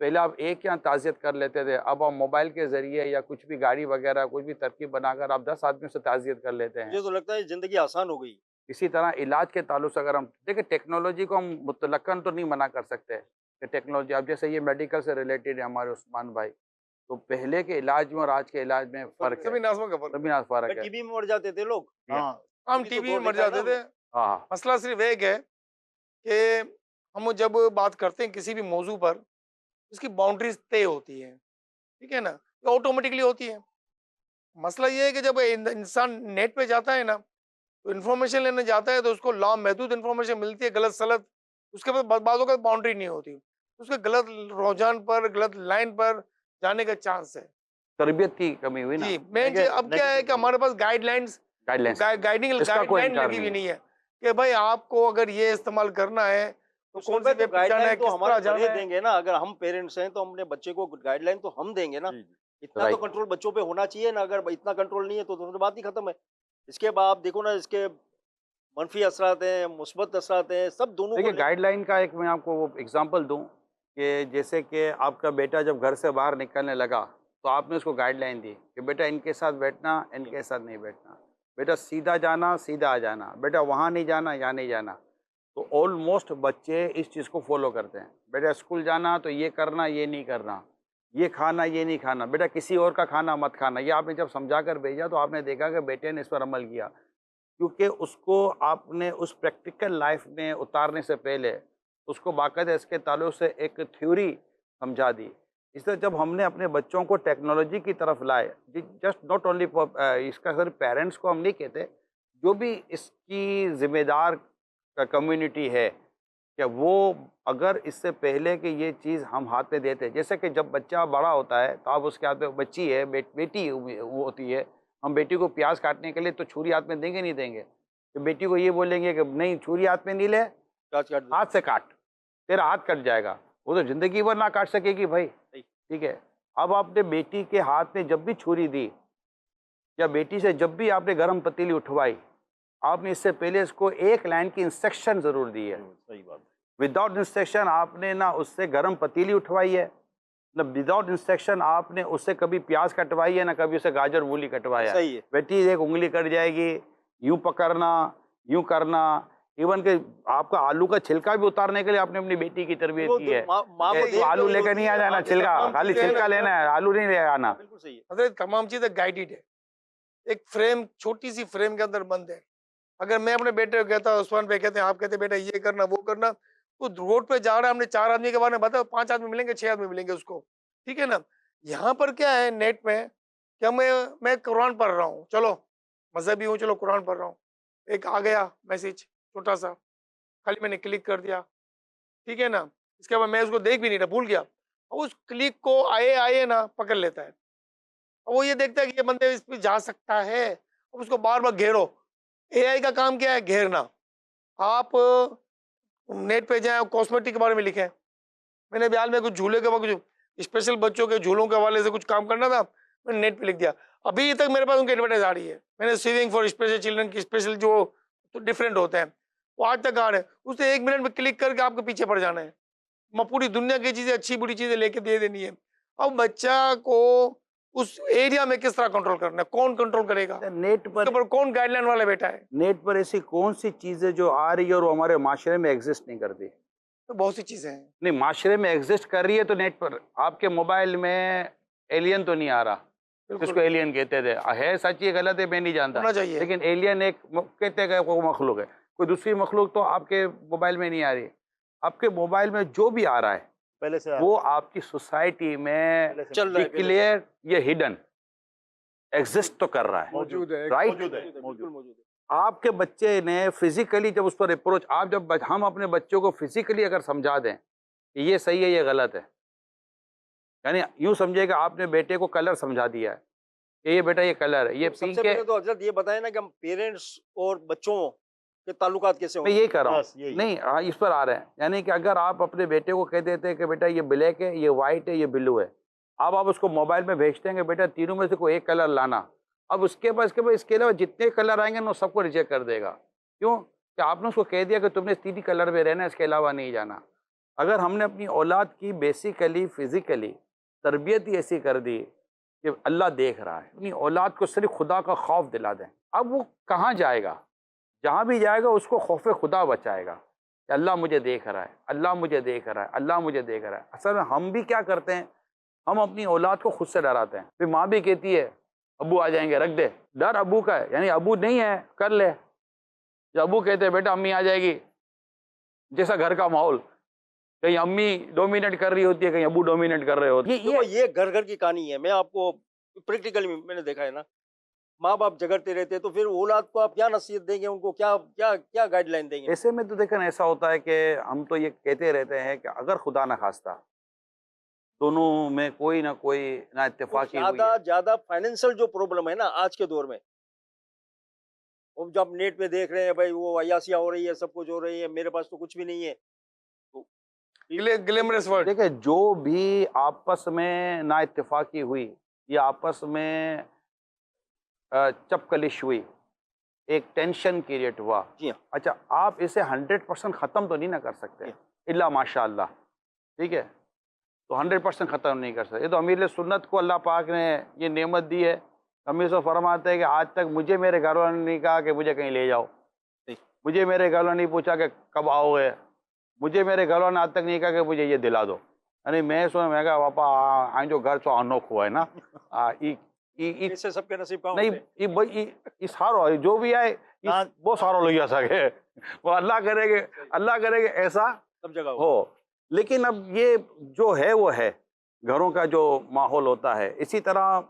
Speaker 2: पहले आप एक यहाँ ताज़ियत कर लेते थे, अब आप मोबाइल के ज़रिए या कुछ भी गाड़ी वगैरह कुछ भी तरकीब बनाकर आप 10 आदमियों से ताज़ियत कर लेते हैं।
Speaker 4: मुझे तो लगता है जिंदगी आसान हो गई।
Speaker 2: इसी तरह इलाज के ताल्लुक से अगर हम देखिए, टेक्नोलॉजी को हम मुतलक्कन तो नहीं मना कर सकते कि टेक्नोलॉजी, अब जैसे ये मेडिकल से रिलेटेड है हमारे उस्मान भाई, तो पहले के इलाज में और आज के इलाज में फ़र्क है,
Speaker 6: सभी नाज़मों का फर्क।
Speaker 2: सभी ना फ़र्क है।
Speaker 4: टीबी में मर जाते थे लोग।
Speaker 3: हाँ
Speaker 6: हम
Speaker 4: अभी तो
Speaker 6: टीबी
Speaker 4: दौर
Speaker 6: में मर
Speaker 4: देखा है
Speaker 6: जाते
Speaker 4: ना।
Speaker 6: थे।
Speaker 2: हाँ,
Speaker 6: मसला सिर्फ एक है कि हम जब बात करते हैं किसी भी मौजू पर, उसकी बाउंड्रीज तय होती है, ठीक है ना, ये ऑटोमेटिकली होती है। मसला ये है कि जब इंसान नेट पे जाता है ना, तो इन्फॉर्मेशन लेने जाता है तो उसको लामहदूद इन्फॉर्मेशन मिलती है, गलत सलत, उसके बाद बातों का बाउंड्री नहीं होती, उसके गलत रुझान पर, गलत लाइन पर जाने का चांस है।
Speaker 2: तरबियत की कमी हुई ना,
Speaker 6: जी, मेन चीज अब क्या है कि हमारे पास गाइडलाइंस,
Speaker 2: गाइडलाइंस
Speaker 6: गाइडिंग
Speaker 2: इसका कोई
Speaker 6: गाइडलाइन
Speaker 2: इनकार
Speaker 6: लगी
Speaker 2: नहीं
Speaker 6: हुई
Speaker 2: है।
Speaker 6: नहीं है कि भाई आपको अगर ये इस्तेमाल करना है तो कौन सी वेब पे जाना है,
Speaker 4: गाइडलाइन तो
Speaker 6: किस
Speaker 4: हमारे
Speaker 6: तरह जाना
Speaker 4: बड़े
Speaker 6: है।
Speaker 4: देंगे ना। अगर हम पेरेंट्स हैं तो हमने बच्चे को गाइडलाइन तो हम देंगे ना।
Speaker 3: जी, जी।
Speaker 4: इतना तो
Speaker 2: Right.
Speaker 4: कंट्रोल बच्चों पे होना चाहिए ना। अगर इतना कंट्रोल नहीं है तो फिर बात ही खत्म है। इसके बाद देखो ना, इसके मनफी असरात हैं, मुस्बत असरात हैं, सब दोनों
Speaker 2: देखिए,
Speaker 4: को
Speaker 2: गाइडलाइन का एक मैं आपको वो एग्जांपल दूं कि जैसे कि आपका बेटा जब घर से बाहर निकलने लगा तो आपने उसको गाइडलाइन दी कि बेटा इनके साथ बैठना, इनके साथ नहीं बैठना, बेटा सीधा जाना, सीधा आ जाना, बेटा वहाँ नहीं जाना, यहाँ नहीं जाना। तो ऑलमोस्ट बच्चे इस चीज़ को फॉलो करते हैं। बेटा स्कूल जाना तो ये करना, ये नहीं करना, ये खाना, ये नहीं खाना, बेटा किसी और का खाना मत खाना। ये आपने जब समझा कर भेजा तो आपने देखा कि बेटे ने इस पर अमल किया, क्योंकि उसको आपने उस प्रैक्टिकल लाइफ में उतारने से पहले उसको बाकायदा इसके ताल्लुक से एक थ्योरी समझा दी। इसलिए जब हमने अपने बच्चों को टेक्नोलॉजी की तरफ लाए, जस्ट नॉट ओनली इसका सिर्फ पेरेंट्स को हम नहीं कहते, जो भी इसकी जिम्मेदार कम्युनिटी है, क्या वो अगर इससे पहले कि ये चीज़ हम हाथ में देते, जैसे कि जब बच्चा बड़ा होता है तो आप उसके हाथ में बच्ची है, बेटी वो होती है, हम बेटी को प्याज काटने के लिए तो छुरी हाथ में देंगे नहीं देंगे, तो बेटी को ये बोलेंगे कि नहीं छुरी हाथ में नहीं ले,
Speaker 4: काट काट दो।
Speaker 2: हाथ से काट, तेरा हाथ कट जाएगा। वो तो ज़िंदगी भर ना काट सकेगी भाई, ठीक है। अब आपने बेटी के हाथ में जब भी छुरी दी या बेटी से जब भी आपने गर्म पतीली उठवाई, आपने इससे पहले इसको एक लाइन की इंस्ट्रक्शन ज़रूर दी है।
Speaker 3: सही बात।
Speaker 2: विदाउट इंस्ट्रक्शन आपने ना उससे गर्म पतीली उठवाई है, ना विदाउट इंस्ट्रक्शन आपने उससे कभी प्याज कटवाई है, ना कभी उसे गाजर मूली कटवाया।
Speaker 4: सही है।
Speaker 2: बेटी एक उंगली कट जाएगी, यूं पकड़ना, यूं करना, इवन के आपका आलू का छिलका भी उतारने के लिए आपने अपनी बेटी की तरबियत की है।
Speaker 4: माँ को
Speaker 2: कि
Speaker 4: देख
Speaker 2: आलू
Speaker 4: कर
Speaker 2: लेकर
Speaker 4: रोती
Speaker 2: नहीं आ
Speaker 4: है,
Speaker 2: जाना,
Speaker 4: माँ के
Speaker 2: छिलका
Speaker 6: तमाम
Speaker 2: खाली
Speaker 6: चीज़ें
Speaker 2: छिलका
Speaker 6: ना-
Speaker 2: लेना है, आलू नहीं ले आना।
Speaker 4: बिल्कुल सही है।
Speaker 6: हजरत तमाम चीजें गाइडेड है, एक फ्रेम, छोटी सी फ्रेम के अंदर बंद है। अगर मैं अपने बेटे को कहता, उस्मान पे कहते हैं, आप कहते बेटा ये करना वो करना, तो रोड पे जा रहा है, हमने 4 आदमी के बारे में बताया, 5 आदमी मिलेंगे, 6 आदमी मिलेंगे उसको, ठीक है ना। यहाँ पर क्या है नेट में, क्या मैं कुरान पढ़ रहा हूँ, चलो मजहबी हूँ, चलो कुरान पढ़ रहा हूँ, एक आ गया मैसेज छोटा सा, खाली मैंने क्लिक कर दिया, ठीक है ना। इसके बाद मैं उसको देख भी नहीं रहा, भूल गया। अब उस क्लिक को आए ना पकड़ लेता है, अब वो ये देखता है कि ये बंदे इस पे जा सकता है, अब उसको बार बार घेरो। एआई का काम क्या है? घेरना। आप नेट पे जाए, कॉस्मेटिक के बारे में लिखे, मैंने बिहार में कुछ झूले के कुछ स्पेशल बच्चों के झूलों के हवाले से कुछ काम करना था, मैंने नेट पे लिख दिया, अभी तक मेरे पास उनकी एडवर्टाइज आ रही है। मैंने स्विमिंग फॉर स्पेशल चिल्ड्रन की स्पेशल जो तो डिफरेंट होते हैं, वो आज तक आ रहे हैं। उसे 1 मिनट में क्लिक करके आपके पीछे पड़ जाना है, पूरी दुनिया की चीजें, अच्छी बुरी चीजें लेके दे देनी है। अब बच्चा को उस एरिया में किस तरह कंट्रोल करना है, कौन कंट्रोल करेगा,
Speaker 2: नेट
Speaker 6: उसके ऊपर कौन गाइडलाइन वाला बैठा है?
Speaker 2: नेट पर ऐसी कौन सी चीज़ें जो आ रही है और वो हमारे माशरे में एग्जिस्ट नहीं करती?
Speaker 6: तो बहुत सी चीजें हैं।
Speaker 2: नहीं, माशरे में एग्जिस्ट कर रही है तो नेट पर, आपके मोबाइल में एलियन तो नहीं आ रहा,
Speaker 6: बिल्कुल
Speaker 2: जिसको एलियन कहते थे, है सच ये गलत है मैं नहीं जानता,
Speaker 6: होना चाहिए।
Speaker 2: लेकिन एलियन एक कहते हैं वो मखलूक है, कोई दूसरी मखलूक तो आपके मोबाइल में नहीं आ रही। आपके मोबाइल में जो भी आ रहा है
Speaker 3: पहले से
Speaker 2: वो आपकी सोसाइटी में
Speaker 4: चल रहा है,
Speaker 2: डिक्लेयर, ये हिडन एग्जिस्ट तो कर रहा है,
Speaker 5: मौजूद है,
Speaker 2: राइट?
Speaker 3: मौजूद है,
Speaker 4: बिल्कुल मौजूद है।
Speaker 2: आपके बच्चे ने फिजिकली जब उस पर अप्रोच, आप जब हम अपने बच्चों को फिजिकली अगर समझा दें कि ये सही है ये गलत है, यानी यूं समझिए कि आपने बेटे को कलर समझा दिया है कि ये बेटा ये कलर है, ये
Speaker 4: तो सबसे
Speaker 2: पिंक है।
Speaker 4: पहले तो हजरत ये बताएं ना कि हम पेरेंट्स और बच्चों के ताल्लुकात कैसे
Speaker 2: मैं
Speaker 4: होंगे।
Speaker 2: यही कर रहा
Speaker 3: बस
Speaker 2: हूँ,
Speaker 3: यही।
Speaker 2: नहीं हाँ, इस पर आ रहे हैं। यानी कि अगर आप अपने बेटे को कह देते हैं कि बेटा ये ब्लैक है, ये वाइट है, ये ब्लू है, अब आप उसको मोबाइल में भेजते हैं कि बेटा तीनों में से कोई एक कलर लाना। अब उसके बाद इसके अलावा जितने कलर आएंगे ना वो सबको रिजेक्ट कर देगा। क्यों? कि आपने उसको कह दिया कि तुमने तीन ही कलर में रहना है, इसके अलावा नहीं जाना। अगर हमने अपनी औलाद की बेसिकली फिजिकली तरबियत ही ऐसी कर दी कि अल्लाह देख रहा है, अपनी औलाद को सिर्फ खुदा का खौफ दिला दें, अब वो कहाँ जाएगा, जहाँ भी जाएगा उसको खौफ खुदा बचाएगा कि अल्लाह मुझे देख रहा है, अल्लाह मुझे देख रहा है, अल्लाह मुझे देख रहा है। असल में हम भी क्या करते हैं, हम अपनी औलाद को खुद से डराते हैं। फिर माँ भी कहती है अबू आ जाएंगे, रख दे। डर अबू का है, यानी अबू नहीं है कर ले। जब अबू कहते हैं बेटा अम्मी आ जाएगी, जैसा घर का माहौल, कहीं अम्मी डोमिनेट कर रही होती है, कहीं अबू डोमिनेट कर रहे होते हैं।
Speaker 4: देखो ये घर घर की कहानी है, मैं आपको प्रैक्टिकली मैंने देखा है ना, माँ बाप झगड़ते रहते हैं, तो फिर औलाद को आप क्या नसीहत देंगे, उनको क्या क्या क्या गाइडलाइन देंगे।
Speaker 2: ऐसे में तो देखना ऐसा होता है कि हम तो ये कहते रहते हैं कि अगर खुदा न खास्ता दोनों में कोई ना कोई ना इत्तेफाकी हुई
Speaker 4: ज्यादा
Speaker 2: है,
Speaker 4: ज्यादा फाइनेंशियल जो प्रॉब्लम है ना आज के दौर में, वो जब नेट पे देख रहे हैं भाई वो अयासियाँ हो रही है, सब कुछ हो रही है, मेरे पास तो कुछ भी नहीं है, तो
Speaker 6: ग्लैमरस वर्ड।
Speaker 2: देखिए जो भी आपस में ना इत्तेफाकी हुई या आपस में चपकलिश हुई, एक टेंशन क्रिएट हुआ,
Speaker 4: जी हाँ।
Speaker 2: अच्छा आप इसे 100% ख़त्म तो नहीं ना कर सकते, इल्ला माशाअल्लाह, ठीक है, तो 100% ख़त्म नहीं कर सकते। ये तो अमीर सुन्नत को अल्लाह पाक ने ये नेमत दी है। अमीर से फरमाते हैं कि आज तक मुझे मेरे घर वालों ने नहीं कहा कि मुझे कहीं ले जाओ, मुझे मेरे घर वालों ने नहीं पूछा कि कब आओगे, मुझे मेरे घर वालों ने आज तक नहीं कहा कि मुझे ये दिला दो। यानी मैं सोचा, मैं कहा पापा आई जो घर तो अनोखो है ना,
Speaker 4: इससे सबके नसीब का
Speaker 2: नहीं ये भाई ये सारो है, जो भी आए वो सारो लग जा सके, वो अल्लाह करेगे ऐसा
Speaker 4: सब जगह
Speaker 2: हो। लेकिन अब ये जो है वो है, घरों का जो माहौल होता है। इसी तरह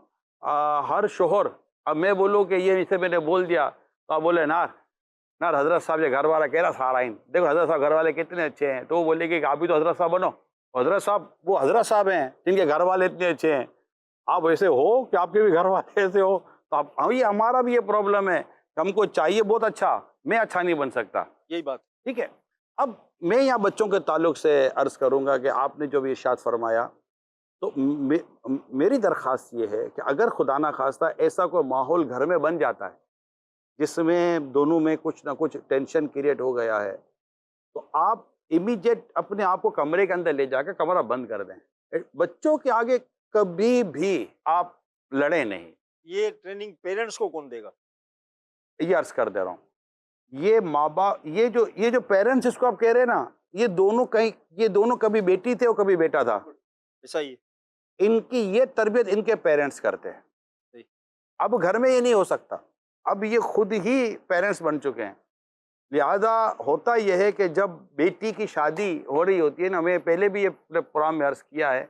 Speaker 2: हर शोहर, अब मैं बोलूँ कि ये इसे मैंने बोल दिया तो आप बोले नार हजरत साहब ये घर वाला कह रहा सारा इन देखो हजरत साहब घर वाले कितने अच्छे हैं, तो वो बोले कि आप भी तो हजरत साहब बनो। हजरत साहब वो हजरत साहब हैं जिनके घर वाले इतने अच्छे हैं, आप ऐसे हो कि आपके भी घर वाले ऐसे हो, तो आप ये हमारा भी ये प्रॉब्लम है, हमको चाहिए बहुत अच्छा, मैं अच्छा नहीं बन सकता,
Speaker 4: यही बात।
Speaker 2: ठीक है। अब मैं यहाँ बच्चों के ताल्लुक से अर्ज़ करूँगा कि आपने जो भी इरशाद फरमाया, तो मेरी दरख्वास्त ये है कि अगर खुदा ना खास्ता ऐसा कोई माहौल घर में बन जाता है जिसमें दोनों में कुछ ना कुछ टेंशन क्रिएट हो गया है, तो आप इमीडिएट अपने आप को कमरे के अंदर ले जाकर कमरा बंद कर दें। बच्चों के आगे कभी भी आप लड़े नहीं।
Speaker 4: ये ट्रेनिंग पेरेंट्स को कौन देगा?
Speaker 2: ये अर्ज कर दे रहा हूँ, ये माँ बाप, ये जो पेरेंट्स इसको आप कह रहे हैं ना, ये दोनों कभी बेटी थे और कभी बेटा था,
Speaker 4: ऐसा ही
Speaker 2: इनकी ये तरबियत इनके पेरेंट्स करते हैं। अब घर में ये नहीं हो सकता, अब ये खुद ही पेरेंट्स बन चुके हैं। लिहाजा होता यह है कि जब बेटी की शादी हो रही होती है ना, मैं पहले भी ये प्रोग्राम में अर्ज किया है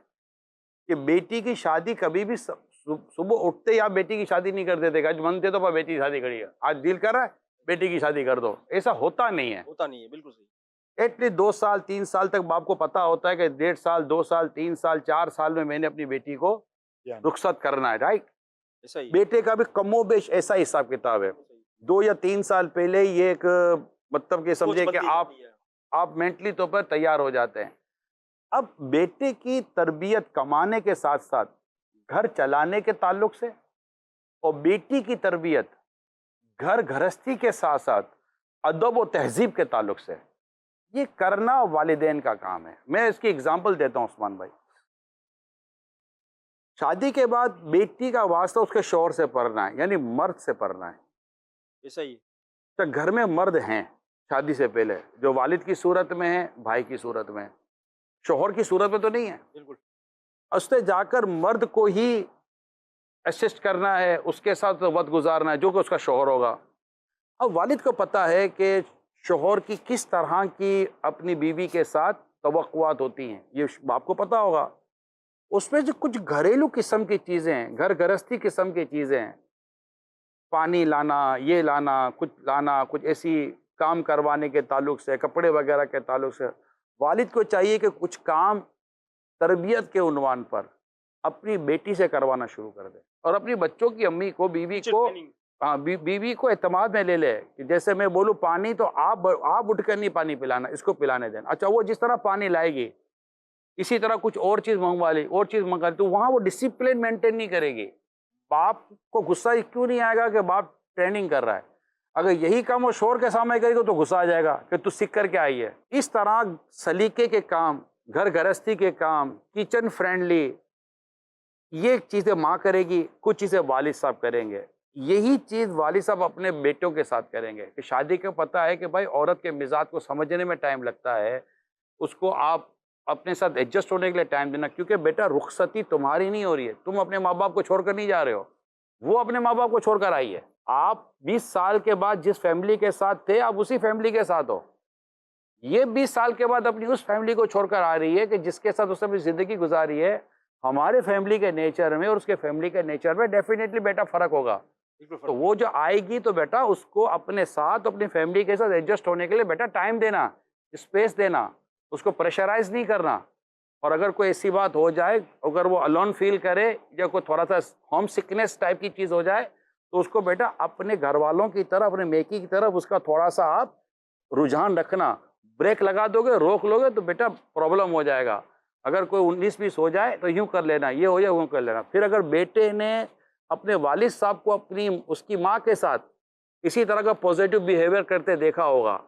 Speaker 2: कि बेटी की शादी कभी भी सुबह उठते ही आप बेटी की शादी नहीं कर देते, आज मन थे तो बेटी की शादी करिए, आज दिल कर रहा है बेटी की शादी कर दो, ऐसा होता नहीं है।
Speaker 4: बिल्कुल सही।
Speaker 2: एटलीस्ट 2 साल 3 साल तक बाप को पता होता है कि 1.5 साल 2 साल 3 साल 4 साल में मैंने अपनी बेटी को रुखसत करना है, राइट।
Speaker 4: ऐसा ही
Speaker 2: बेटे का भी कमोबेश ऐसा हिसाब किताब है। 2 या 3 साल पहले ही ये एक मतलब कि समझे कि आप मेंटली तौर पर तैयार हो जाते हैं। अब बेटे की तरबियत कमाने के साथ साथ घर चलाने के ताल्लुक से, और बेटी की तरबियत घर गृहस्थी के साथ साथ अदब व तहजीब के ताल्लुक से, ये करना वालिदैन का काम है। मैं इसकी एग्जांपल देता हूँ उस्मान भाई, शादी के बाद बेटी का वास्ता उसके शौहर से पढ़ना है, यानी मर्द से पढ़ना है।
Speaker 4: ऐसा ही
Speaker 2: तो घर में मर्द हैं शादी से पहले, जो वालिद की सूरत में है, भाई की सूरत में है, शौहर की सूरत में तो नहीं है।
Speaker 4: बिल्कुल।
Speaker 2: उससे जाकर मर्द को ही असिस्ट करना है, उसके साथ वक्त गुजारना है जो कि उसका शौहर होगा। अब वालिद को पता है कि शौहर की किस तरह की अपनी बीवी के साथ तवक्कुआत होती हैं, ये बाप को पता होगा। उसमें जो कुछ घरेलू किस्म की चीज़ें हैं, घर गृहस्थी किस्म की चीज़ें हैं, पानी लाना, ये लाना, कुछ ऐसी काम करवाने के ताल्लुक से, कपड़े वगैरह के ताल्लुक से, वालिद को चाहिए कि कुछ काम तरबियत के उन्वान पर अपनी बेटी से करवाना शुरू कर दे और अपनी बच्चों की अम्मी को, बीवी को, हाँ बीवी को एतमाद में ले ले कि जैसे मैं बोलूँ पानी तो आप उठकर नहीं पानी पिलाना, इसको पिलाने देना। अच्छा, वो जिस तरह पानी लाएगी इसी तरह कुछ और चीज़ मंगवा ली, और चीज़ मंगवा ली, तो वहाँ वो डिसिप्लिन मेंटेन नहीं करेगी। बाप को गुस्सा क्यों नहीं आएगा कि बाप ट्रेनिंग कर रहा है? अगर यही काम वो शोर के सामने करेगा तो गुस्सा आ जाएगा कि तू सीख करके आई है। इस तरह सलीके के काम, घर गृहस्थी के काम, किचन फ्रेंडली, ये चीज़ें माँ करेगी, कुछ चीज़ें वालिद साहब करेंगे। यही चीज़ वालिद साहब अपने बेटों के साथ करेंगे कि शादी का पता है कि भाई औरत के मिजाज को समझने में टाइम लगता है, उसको आप अपने साथ एडजस्ट होने के लिए टाइम देना, क्योंकि बेटा रुखसती तुम्हारी नहीं हो रही है, तुम अपने माँ बाप को छोड़कर नहीं जा रहे हो, वो अपने माँ बाप को छोड़कर आई है। आप 20 साल के बाद जिस फैमिली के साथ थे आप उसी फैमिली के साथ हो, ये 20 साल के बाद अपनी उस फैमिली को छोड़कर आ रही है कि जिसके साथ उसने अपनी ज़िंदगी गुजारी है। हमारे फैमिली के नेचर में और उसके फैमिली के नेचर में डेफिनेटली बेटा फ़र्क होगा। तो वो जो आएगी तो बेटा उसको अपने साथ, अपनी फैमिली के साथ एडजस्ट होने के लिए बेटा टाइम देना, स्पेस देना, उसको प्रेशराइज नहीं करना। और अगर कोई ऐसी बात हो जाए, अगर वो अलोन फील करे या कोई थोड़ा सा होम सिकनेस टाइप की चीज़ हो जाए, तो उसको बेटा अपने घर वालों की तरफ, अपने मेकी की तरफ उसका थोड़ा सा आप रुझान रखना। ब्रेक लगा दोगे, रोक लोगे तो बेटा प्रॉब्लम हो जाएगा। अगर कोई 19-20 हो जाए तो यूँ कर लेना, ये हो जाए यूँ कर लेना। फिर अगर बेटे ने अपने वालिद साहब को अपनी उसकी माँ के साथ इसी तरह का पॉजिटिव बिहेवियर करते देखा होगा,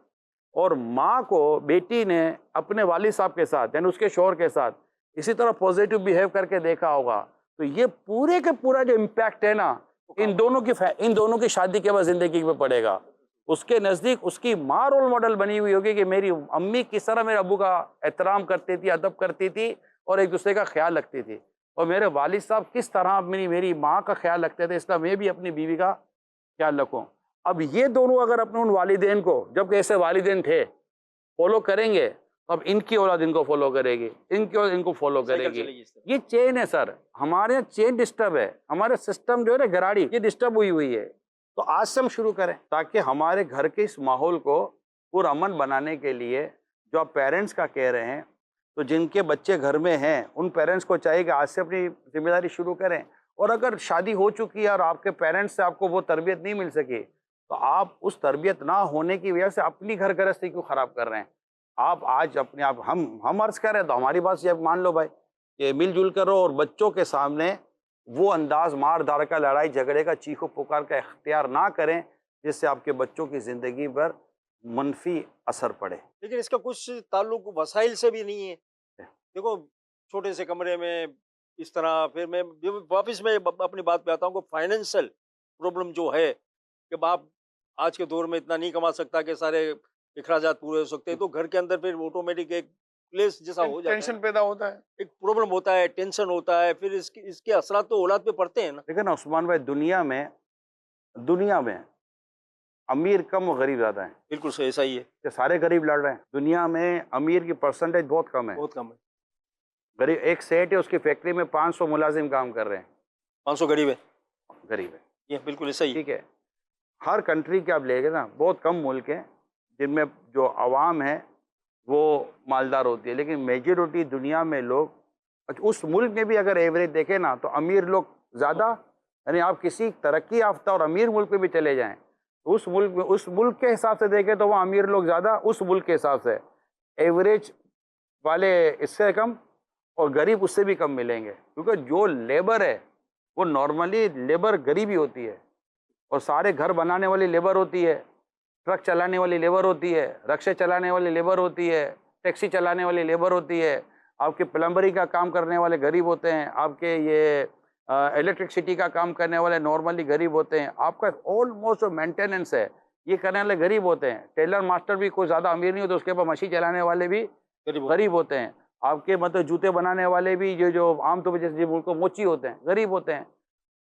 Speaker 2: और माँ को बेटी ने अपने वालिद साहब के साथ यानी उसके शौहर के साथ इसी तरह पॉजिटिव बिहेव करके देखा होगा, तो ये पूरे के पूरा जो इम्पैक्ट है ना इन दोनों की शादी के बाद ज़िंदगी में पड़ेगा। उसके नज़दीक उसकी माँ रोल मॉडल बनी हुई होगी कि मेरी अम्मी किस तरह मेरे अब्बू का एहतराम करती थी, अदब करती थी और एक दूसरे का ख्याल रखती थी, और मेरे वालिद साहब किस तरह मेरी माँ का ख्याल रखते थे, इसलिए मैं भी अपनी बीवी का ख्याल रखूँ। अब ये दोनों अगर अपने उन वालिदैन को, जब ऐसे वालिदैन थे, फॉलो करेंगे, तो अब इनकी औलाद इनको फॉलो करेगी, इनकी औलाद इनको फॉलो करेगी। ये चेन है सर, हमारे यहाँ चेन डिस्टर्ब है, हमारे सिस्टम जो है ना गराड़ी ये डिस्टर्ब हुई है। तो आज से हम शुरू करें ताकि हमारे घर के इस माहौल को पुरअमन बनाने के लिए जो आप पेरेंट्स का कह रहे हैं, तो जिनके बच्चे घर में हैं उन पेरेंट्स को चाहिए कि आज से अपनी जिम्मेदारी शुरू करें। और अगर शादी हो चुकी है और आपके पेरेंट्स से आपको वो तरबियत नहीं मिल सकी, तो आप उस तरबियत ना होने की वजह से अपनी घर गृहस्थी क्यों ख़राब कर रहे हैं? आप आज अपने आप हम अर्ज़ कर रहे हैं तो हमारी बात ये मान लो भाई कि मिलजुल करो और बच्चों के सामने वो अंदाज मार धार का, लड़ाई झगड़े का, चीखो पुकार का इख्तियार ना करें जिससे आपके बच्चों की ज़िंदगी पर मनफी असर पड़े।
Speaker 4: लेकिन इसका कुछ ताल्लुक वसाइल से भी नहीं है। देखो छोटे से कमरे में इस तरह, फिर मैं वापस में अपनी बात पे आता हूँ कि फाइनेंशियल प्रॉब्लम जो है कि बाप आज के दौर में इतना नहीं कमा सकता कि सारे अखराजात पूरे हो सकते हैं, तो घर के अंदर फिर ऑटोमेटिक एक प्लेस जैसा हो जाता
Speaker 6: टेंशन
Speaker 4: है,
Speaker 6: पैदा होता है।
Speaker 4: एक प्रॉब्लम होता है, टेंशन होता है, फिर इसके असरात तो औलाद पे पड़ते हैं ना।
Speaker 2: देखिए ना उस्मान भाई, दुनिया में अमीर कम और गरीब ज़्यादा हैं।
Speaker 4: बिल्कुल सही, ऐसा ही है,
Speaker 2: कि सारे गरीब लड़ रहे हैं। दुनिया में अमीर की परसेंटेज बहुत कम है,
Speaker 4: बहुत कम है।
Speaker 2: गरीब एक सेठ है, उसकी फैक्ट्री में 500 मुलाजिम काम कर रहे हैं,
Speaker 4: 500 गरीब है,
Speaker 2: गरीब है।
Speaker 4: ये बिल्कुल ऐसा ही है।
Speaker 2: ठीक है, हर कंट्री के आप लेंगे ना, बहुत कम मुल्क हैं जिनमें जो आवाम है वो मालदार होती है, लेकिन मेजॉरिटी दुनिया में लोग, उस मुल्क में भी अगर एवरेज देखें ना तो अमीर लोग ज़्यादा, यानी आप किसी तरक्की याफ्ता और अमीर मुल्क में भी चले जाएं तो उस मुल्क के हिसाब से देखें तो वहाँ अमीर लोग ज़्यादा, उस मुल्क के हिसाब से एवरेज वाले इससे कम और गरीब उससे भी कम मिलेंगे, क्योंकि जो लेबर है वो नॉर्मली लेबर गरीबी होती है, और सारे घर बनाने वाली लेबर होती है, ट्रक चलाने वाली लेबर होती है, रिक्शे चलाने वाली लेबर होती है, टैक्सी चलाने वाली लेबर होती है, आपके प्लम्बरी का काम करने वाले गरीब होते हैं, आपके ये इलेक्ट्रिसिटी का काम करने वाले नॉर्मली गरीब होते हैं, आपका ऑलमोस्ट जो मेंटेनेंस है ये करने वाले गरीब होते हैं। टेलर मास्टर भी कोई ज़्यादा अमीर नहीं होते, उसके पास मशीन चलाने वाले भी गरीब होते हैं। आपके मतलब जूते बनाने वाले भी जो आमतौर पर जैसे मुल्क को मोची होते हैं, गरीब होते हैं।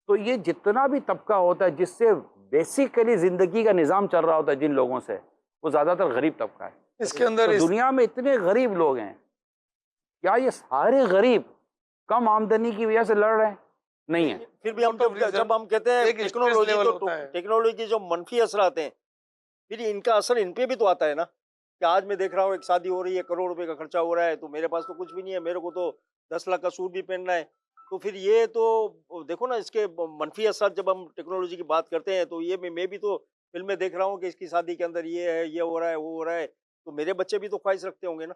Speaker 2: तो ये जितना भी तबका होता है जिससे बेसिकली ज़िंदगी का निज़ाम चल रहा होता है जिन लोगों से, वो ज़्यादातर गरीब तबका है।
Speaker 6: इसके अंदर
Speaker 2: तो दुनिया में इतने गरीब लोग हैं, क्या ये सारे गरीब कम आमदनी की वजह से लड़ रहे हैं? नहीं है।
Speaker 4: फिर भी हम
Speaker 6: Out of
Speaker 4: जब हम कहते हैं
Speaker 6: एक stress level होता है।
Speaker 4: टेक्नोलॉजी के जो मनफी असर आते हैं, फिर इनका असर इन पे भी तो आता है ना, कि आज मैं देख रहा हूँ एक शादी हो रही है, करोड़ रुपए का खर्चा हो रहा है, तो मेरे पास तो कुछ भी नहीं है, मेरे को तो 10 लाख का सूट भी पहनना है। तो फिर ये तो देखो ना, इसके मनफी असर जब हम टेक्नोलॉजी की बात करते हैं, तो ये मैं भी तो फिल्में देख रहा हूँ कि इसकी शादी के अंदर ये है, ये हो रहा है, वो हो रहा है, तो मेरे बच्चे भी तो ख्वाहिश रखते होंगे ना।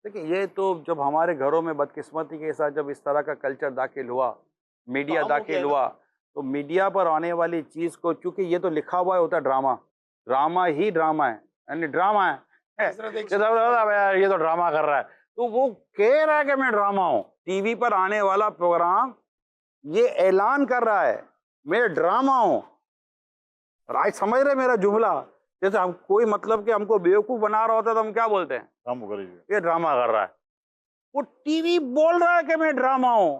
Speaker 2: देखिए, ये तो जब हमारे घरों में बदकिस्मती के साथ जब इस तरह का कल्चर दाखिल हुआ, मीडिया
Speaker 4: आम हो गया
Speaker 2: दाखिल
Speaker 4: है ना।
Speaker 2: हुआ, तो मीडिया पर आने वाली चीज़ को, चूंकि ये तो लिखा हुआ होता है ड्रामा, ड्रामा ही ड्रामा है, यानी ड्रामा है।
Speaker 6: हजरत एक
Speaker 2: ये तो ड्रामा कर रहा है, तो वो कह रहा है कि मैं ड्रामा हूँ। टीवी पर आने वाला प्रोग्राम ये ऐलान कर रहा है मैं ड्रामा हूँ। और आज समझ रहे मेरा जुमला, जैसे हम कोई मतलब कि हमको बेवकूफ़ बना रहा होता है तो हम क्या बोलते हैं,
Speaker 3: काम करिए।
Speaker 2: ये ड्रामा कर रहा है। वो टीवी बोल रहा है कि मैं ड्रामा हूँ,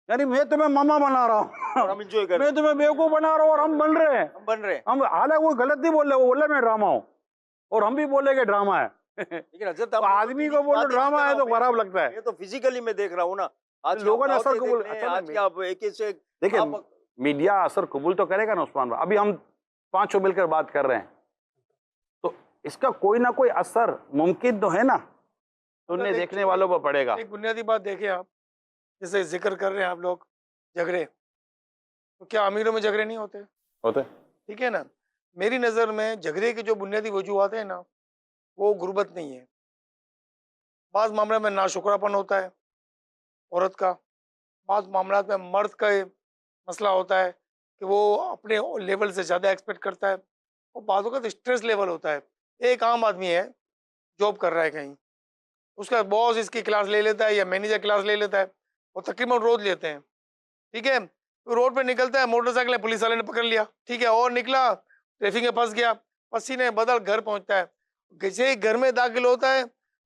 Speaker 2: यानी मैं तुम्हें मामा बना रहा
Speaker 4: और हम
Speaker 2: हूँ,
Speaker 4: इंजॉय कर रहे
Speaker 2: मैं तुम्हें बेवकूफ़ बना रहा हूँ और हम बन रहे हैं।
Speaker 4: हैं, हम बन रहे हैं।
Speaker 2: हम हालांकि वो गलत नहीं बोल रहे, वो बोल रहे मैं ड्रामा हूँ और हम भी बोले कि ड्रामा है।
Speaker 4: लेकिन हजरत
Speaker 2: तो आदमी को बोलो ड्रामा है तो खराब लगता है।
Speaker 4: ये तो फिजिकली मैं देख रहा हूँ ना, आज
Speaker 2: लोगों ने असर
Speaker 4: दावतें
Speaker 2: कबूल-
Speaker 4: देख रहे हैं,
Speaker 2: अच्छा,
Speaker 4: आज
Speaker 2: मैं-
Speaker 4: क्या आप एक से
Speaker 2: देखिए,
Speaker 4: आप-
Speaker 2: मीडिया असर कबूल तो करेगा ना उस्मान भाई। अभी हम पांचों मिलकर बात कर रहे हैं, तो इसका कोई ना कोई असर मुमकिन तो है ना, सुनने देखने वालों पर पड़ेगा।
Speaker 6: एक बुनियादी बात देखिए आप, जैसे जिक्र कर रहे हैं आप लोग झगड़े, तो क्या अमीरों में झगड़े नहीं होते?
Speaker 2: होते
Speaker 6: ठीक है ना। मेरी नज़र में झगड़े की जो बुनियादी वजूहत है ना, वो गुर्बत नहीं है। बाज़ मामले में नाशुक्रापन होता है औरत का, बाज़ मामला में मर्द का ये मसला होता है कि वो अपने लेवल से ज़्यादा एक्सपेक्ट करता है, और बाज़ों का तो स्ट्रेस लेवल होता है। एक आम आदमी है, जॉब कर रहा है कहीं, उसका बॉस इसकी क्लास ले लेता है या मैनेजर क्लास ले लेता है, वो तकरीबन रोज लेते हैं। ठीक है, तो रोड पे निकलता है, मोटरसाइकिल है, पुलिस वाले ने पकड़ लिया, ठीक है, और निकला ट्रैफिक में फंस गया, पसीने बदल घर पहुंचता है। जैसे ही घर में दाखिल होता है,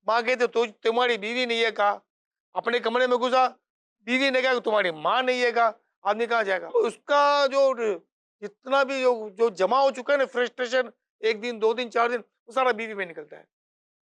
Speaker 6: माँ कहते तो तुम्हारी बीवी ने ये कहा, अपने कमरे में घुसा, बीवी ने कहा कि तुम्हारी माँ ने ये कहा, आदमी कहाँ जाएगा? तो उसका जो जितना भी जो जो जमा हो चुका है ना फ्रस्ट्रेशन, 1 दिन 2 दिन 4 दिन, वो सारा बीवी में निकलता है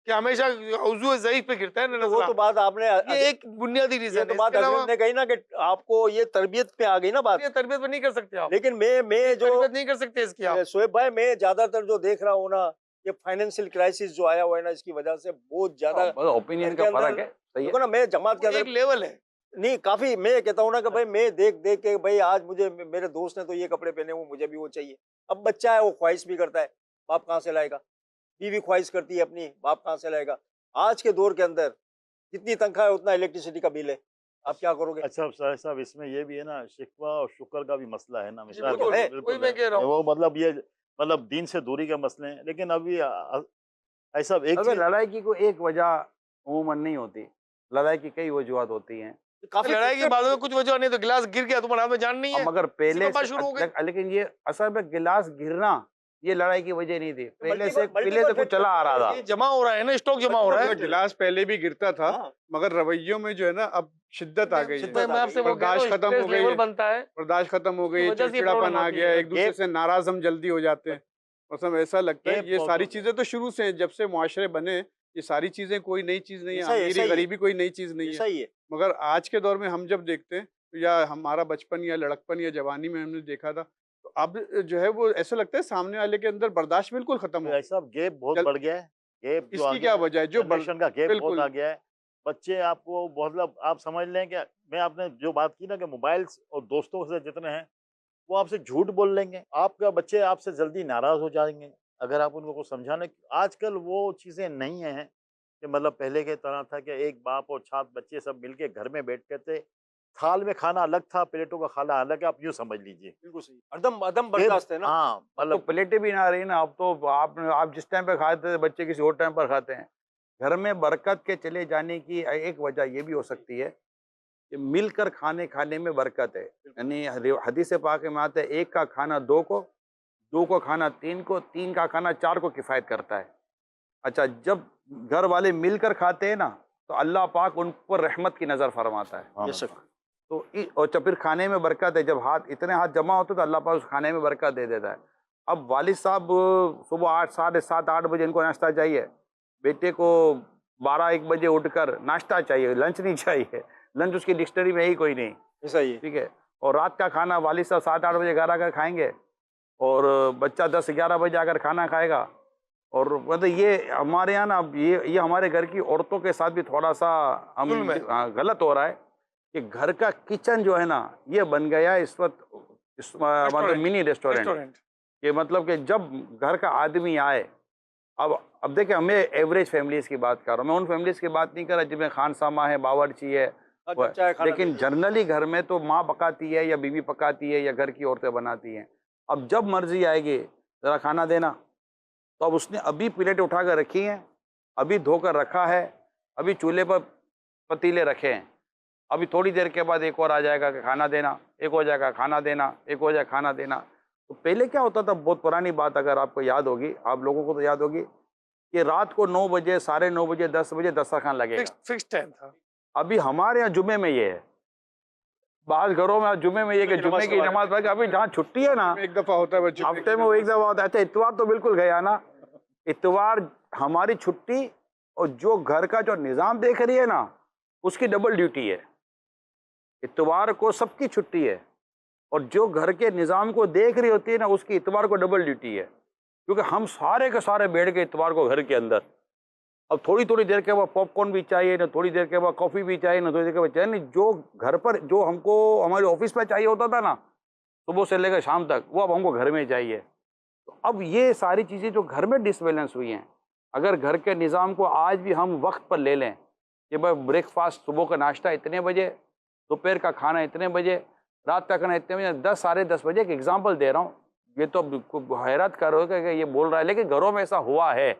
Speaker 6: कि हमेशा उज़्व ज़ईफ़ पे गिरता है ना।
Speaker 4: वो तो बात आपने
Speaker 6: ये एक बुनियादी
Speaker 4: ये
Speaker 6: रीजन
Speaker 4: तो
Speaker 6: है।
Speaker 4: बात
Speaker 6: इसके अलावा
Speaker 4: हजरत ने कही ना कि आपको ये तरबियत पे आ गई ना बात।
Speaker 6: ये तरबियत पे नहीं कर सकते आप,
Speaker 4: लेकिन मैं जो
Speaker 6: तरबियत नहीं कर सकते इसकी आप।
Speaker 4: शोएब भाई, मैं ज्यादातर जो देख रहा हूँ ना, ये फाइनेंशियल क्राइसिस जो आया हुआ है ना, इसकी वजह से बहुत ज्यादा
Speaker 2: ओपिनियन
Speaker 4: घर
Speaker 2: का
Speaker 4: के
Speaker 2: फर्क
Speaker 4: अंदर-
Speaker 2: है, सही है।
Speaker 4: देखो ना, मैं जमात के
Speaker 6: एक
Speaker 4: अंदर
Speaker 6: लेवल है।
Speaker 4: नहीं, काफी मैं कहता हूँ ना कि भाई मैं देख देख के भाई आज मुझे मेरे दोस्त ने तो ये कपड़े पहने हुए, मुझे भी वो चाहिए। अब बच्चा है, वो ख्वाहिश भी करता है, बाप कहाँ से लाएगा? बीवी ख्वाहिश करती है अपनी, बाप कहाँ से लाएगा? आज के दौर के अंदर जितनी तनख्वाह है उतना इलेक्ट्रिसिटी का बिल है, आप क्या करोगे?
Speaker 3: अच्छा साहब, इसमें ये भी है ना, शिकवा और शुक्र का भी मसला है ना। मिसाल
Speaker 4: बिल्कुल
Speaker 3: के
Speaker 4: है,
Speaker 3: तौर पे
Speaker 6: वही मैं कह रहा हूँ।
Speaker 3: वो मतलब ये मतलब दीन से दूरी के मसले हैं। लेकिन अभी ऐसा एक
Speaker 2: अगर
Speaker 3: चीज
Speaker 2: लड़ाई की कोई एक वजह अमूमन नहीं होती, लड़ाई की कई वजूहत होती हैं।
Speaker 4: काफी
Speaker 6: लड़ाई की बात में कुछ वजह नहीं, तो गिलास गिर गया, तुम्हारे हाथ में जान नहीं है,
Speaker 2: मगर पहले
Speaker 6: इसी पर बात
Speaker 2: से,
Speaker 6: शुरू हो गई।
Speaker 2: लेकिन ये असल में गिलास गिरना ये लड़ाई की वजह नहीं थी, पहले से
Speaker 4: multiple
Speaker 2: कुछ चला आ रहा था।
Speaker 6: ये जमा हो रहा है ना, स्टॉक जमा हो रहा है।
Speaker 5: गिलास पहले भी गिरता था,
Speaker 4: हाँ।
Speaker 5: मगर रवैयों में जो है ना अब शिद्दत आ गई है।
Speaker 6: मैं आपसे वो कह रहा हूँ,
Speaker 5: बर्दाश्त खत्म हो
Speaker 6: स्ट्रेस
Speaker 5: गई
Speaker 6: लेवल
Speaker 5: है।
Speaker 6: बनता है।
Speaker 5: बर्दाश्त खत्म हो गई,
Speaker 6: इसकी वजह से ये
Speaker 5: चिड़चिड़ापन
Speaker 6: प्रॉब्लम
Speaker 5: आ
Speaker 6: आती
Speaker 5: गया,
Speaker 6: है।
Speaker 5: एक दूसरे से नाराज हम जल्दी हो जाते हैं। मतलब ऐसा लगता है
Speaker 3: ये
Speaker 5: ये सारी
Speaker 3: बहुत-
Speaker 5: चीजें तो शुरू से हैं, जब से मुआशरे बने, ये सारी चीजें कोई नई चीज नहीं
Speaker 4: ऐसा
Speaker 5: है,
Speaker 4: ही- ऐसा
Speaker 5: अमीरी
Speaker 4: ही है।
Speaker 5: गरीबी कोई नई चीज नहीं
Speaker 4: ऐसा
Speaker 5: है।
Speaker 4: ही है।
Speaker 5: मगर आज के दौर में हम जब देखते हैं, तो या हमारा बचपन या लड़कपन या जवानी में हमने देखा था, तो अब जो है वो ऐसा लगता है सामने वाले के अंदर बर्दाश्त बिल्कुल खत्म हो
Speaker 3: भाई साहब गैप बहुत
Speaker 5: चल-
Speaker 3: बढ़ गया है। गैप जो आ
Speaker 5: इसकी
Speaker 3: गया
Speaker 5: क्या वजह है? जो
Speaker 3: जनरेशन का गैप बहुत
Speaker 5: बिल्कुल।
Speaker 3: आ गया है। बच्चे आपको मतलब आप समझ लें कि मैं आपने जो बात की ना कि मोबाइल्स और दोस्तों से जितने हैं, वो आपसे झूठ बोल लेंगे। आपका बच्चे आपसे जल्दी नाराज हो जाएंगे अगर आप उनको कुछ समझाने। आजकल वो चीज़ें नहीं हैं कि मतलब पहले के तरह था कि एक बाप और 7 बच्चे सब मिलके घर में बैठते थे, थाल में खाना अलग था, प्लेटों का खाना अलग है, आप यूँ समझ लीजिए।
Speaker 4: बिल्कुल सही, अदम अदम बर्दाश्त है ना।
Speaker 3: हाँ,
Speaker 2: अब तो
Speaker 3: मतलब
Speaker 2: प्लेटें भी ना रही ना, अब तो आप जिस टाइम पे खाते थे बच्चे किसी और टाइम पर खाते हैं। घर में बरकत के चले जाने की एक वजह ये भी हो सकती है कि मिलकर खाने में बरकत है। यानी हदीस पाक में आता है, एक का खाना 2 को, 2 को खाना 3 को, 3 का खाना 4 को किफ़ायत करता है। अच्छा, जब घर वाले मिलकर खाते हैं ना, तो अल्लाह पाक उन पर रहमत की नज़र फरमाता है।
Speaker 3: हाँ,
Speaker 4: ये सब
Speaker 2: तो और जब फिर खाने में बरकत है, जब इतने हाथ जमा होते तो अल्लाह पाक उस खाने में बरकत दे देता है। अब वालिद साहब सुबह 8, साढ़े 7, 8 बजे इनको नाश्ता चाहिए, बेटे को 12, 1 बजे उठकर नाश्ता चाहिए, लंच नहीं चाहिए। लंच उसकी डिक्शनरी में ही कोई नहीं,
Speaker 4: ऐसा ही है।
Speaker 2: ठीक है। और रात का खाना वालिद साहब 7-8 बजे घर आकर खाएंगे और बच्चा 10-11 बजे आकर खाना खाएगा। और मतलब ये हमारे यहाँ ना ये हमारे घर की औरतों के साथ भी थोड़ा सा हम
Speaker 6: जुल्म है।
Speaker 2: गलत हो रहा है कि घर का किचन जो है ना ये बन गया है इस वक्त मतलब
Speaker 6: रेस्टोरेंट।
Speaker 2: Mini restaurant.
Speaker 6: रेस्टोरेंट।
Speaker 2: कि मतलब कि जब घर का आदमी आए, अब देखिए मैं एवरेज फैमिलीज की बात कर रहा हूँ, मैं उन फैमिलीज की बात नहीं कर रहा जिनमें खान सामा है, बावर्ची है,
Speaker 4: अच्छा है खाना
Speaker 2: लेकिन जनरली घर में तो माँ पकाती है या बीवी पकाती है या घर की औरतें बनाती हैं। अब जब मर्जी आएगी ज़रा खाना देना, तो अब उसने अभी प्लेट उठा कर रखी हैं, अभी धोकर रखा है, अभी चूल्हे पर पतीले रखे हैं, अभी थोड़ी देर के बाद एक और आ जाएगा कि खाना देना, एक हो जाएगा खाना देना, एक हो जाएगा खाना देना। तो पहले क्या होता था, बहुत पुरानी बात अगर आपको याद होगी, आप लोगों को तो याद होगी, कि रात को 9 बजे, 9:30 बजे, 10 बजे दस्तरखान लगेगा।
Speaker 6: फिक्स टाइम था।
Speaker 2: अभी हमारे यहाँ जुमे में ये है, बाद घरों में जुमे में ये कि जुमे की नमाज पढ़ के अभी जहाँ छुट्टी है ना,
Speaker 5: एक दफ़ा होता है बच्चे
Speaker 2: हफ्ते में वो एक दफ़ा होता है। अच्छा इतवार तो बिल्कुल गया ना, इतवार हमारी छुट्टी, और जो घर का जो निज़ाम देख रही है ना उसकी डबल ड्यूटी है। इतवार को सबकी छुट्टी है और जो घर के निज़ाम को देख रही होती है ना उसकी इतवार को डबल ड्यूटी है, क्योंकि हम सारे के सारे बैठ गए इतवार को घर के अंदर। अब थोड़ी थोड़ी देर के बाद पॉपकॉर्न भी चाहिए ना, थोड़ी देर के बाद कॉफ़ी भी चाहिए ना, थोड़ी देर के बाद चाहिए नहीं, जो घर पर जो हमको हमारे ऑफिस में चाहिए होता था ना सुबह से लेकर शाम तक, वो अब हमको घर में चाहिए। तो अब ये सारी चीज़ें जो घर में डिसबैलेंस हुई हैं, अगर घर के निज़ाम को आज भी हम वक्त पर ले लें कि भाई ब्रेकफास्ट, सुबह का नाश्ता इतने बजे, दोपहर का खाना इतने बजे, रात का खाना इतने बजे, 10 साढ़े 10 बजे, एक एग्जाम्पल दे रहा हूँ, ये तो हैरत कर रहे हो कि ये बोल रहा है, लेकिन घरों में ऐसा हुआ है,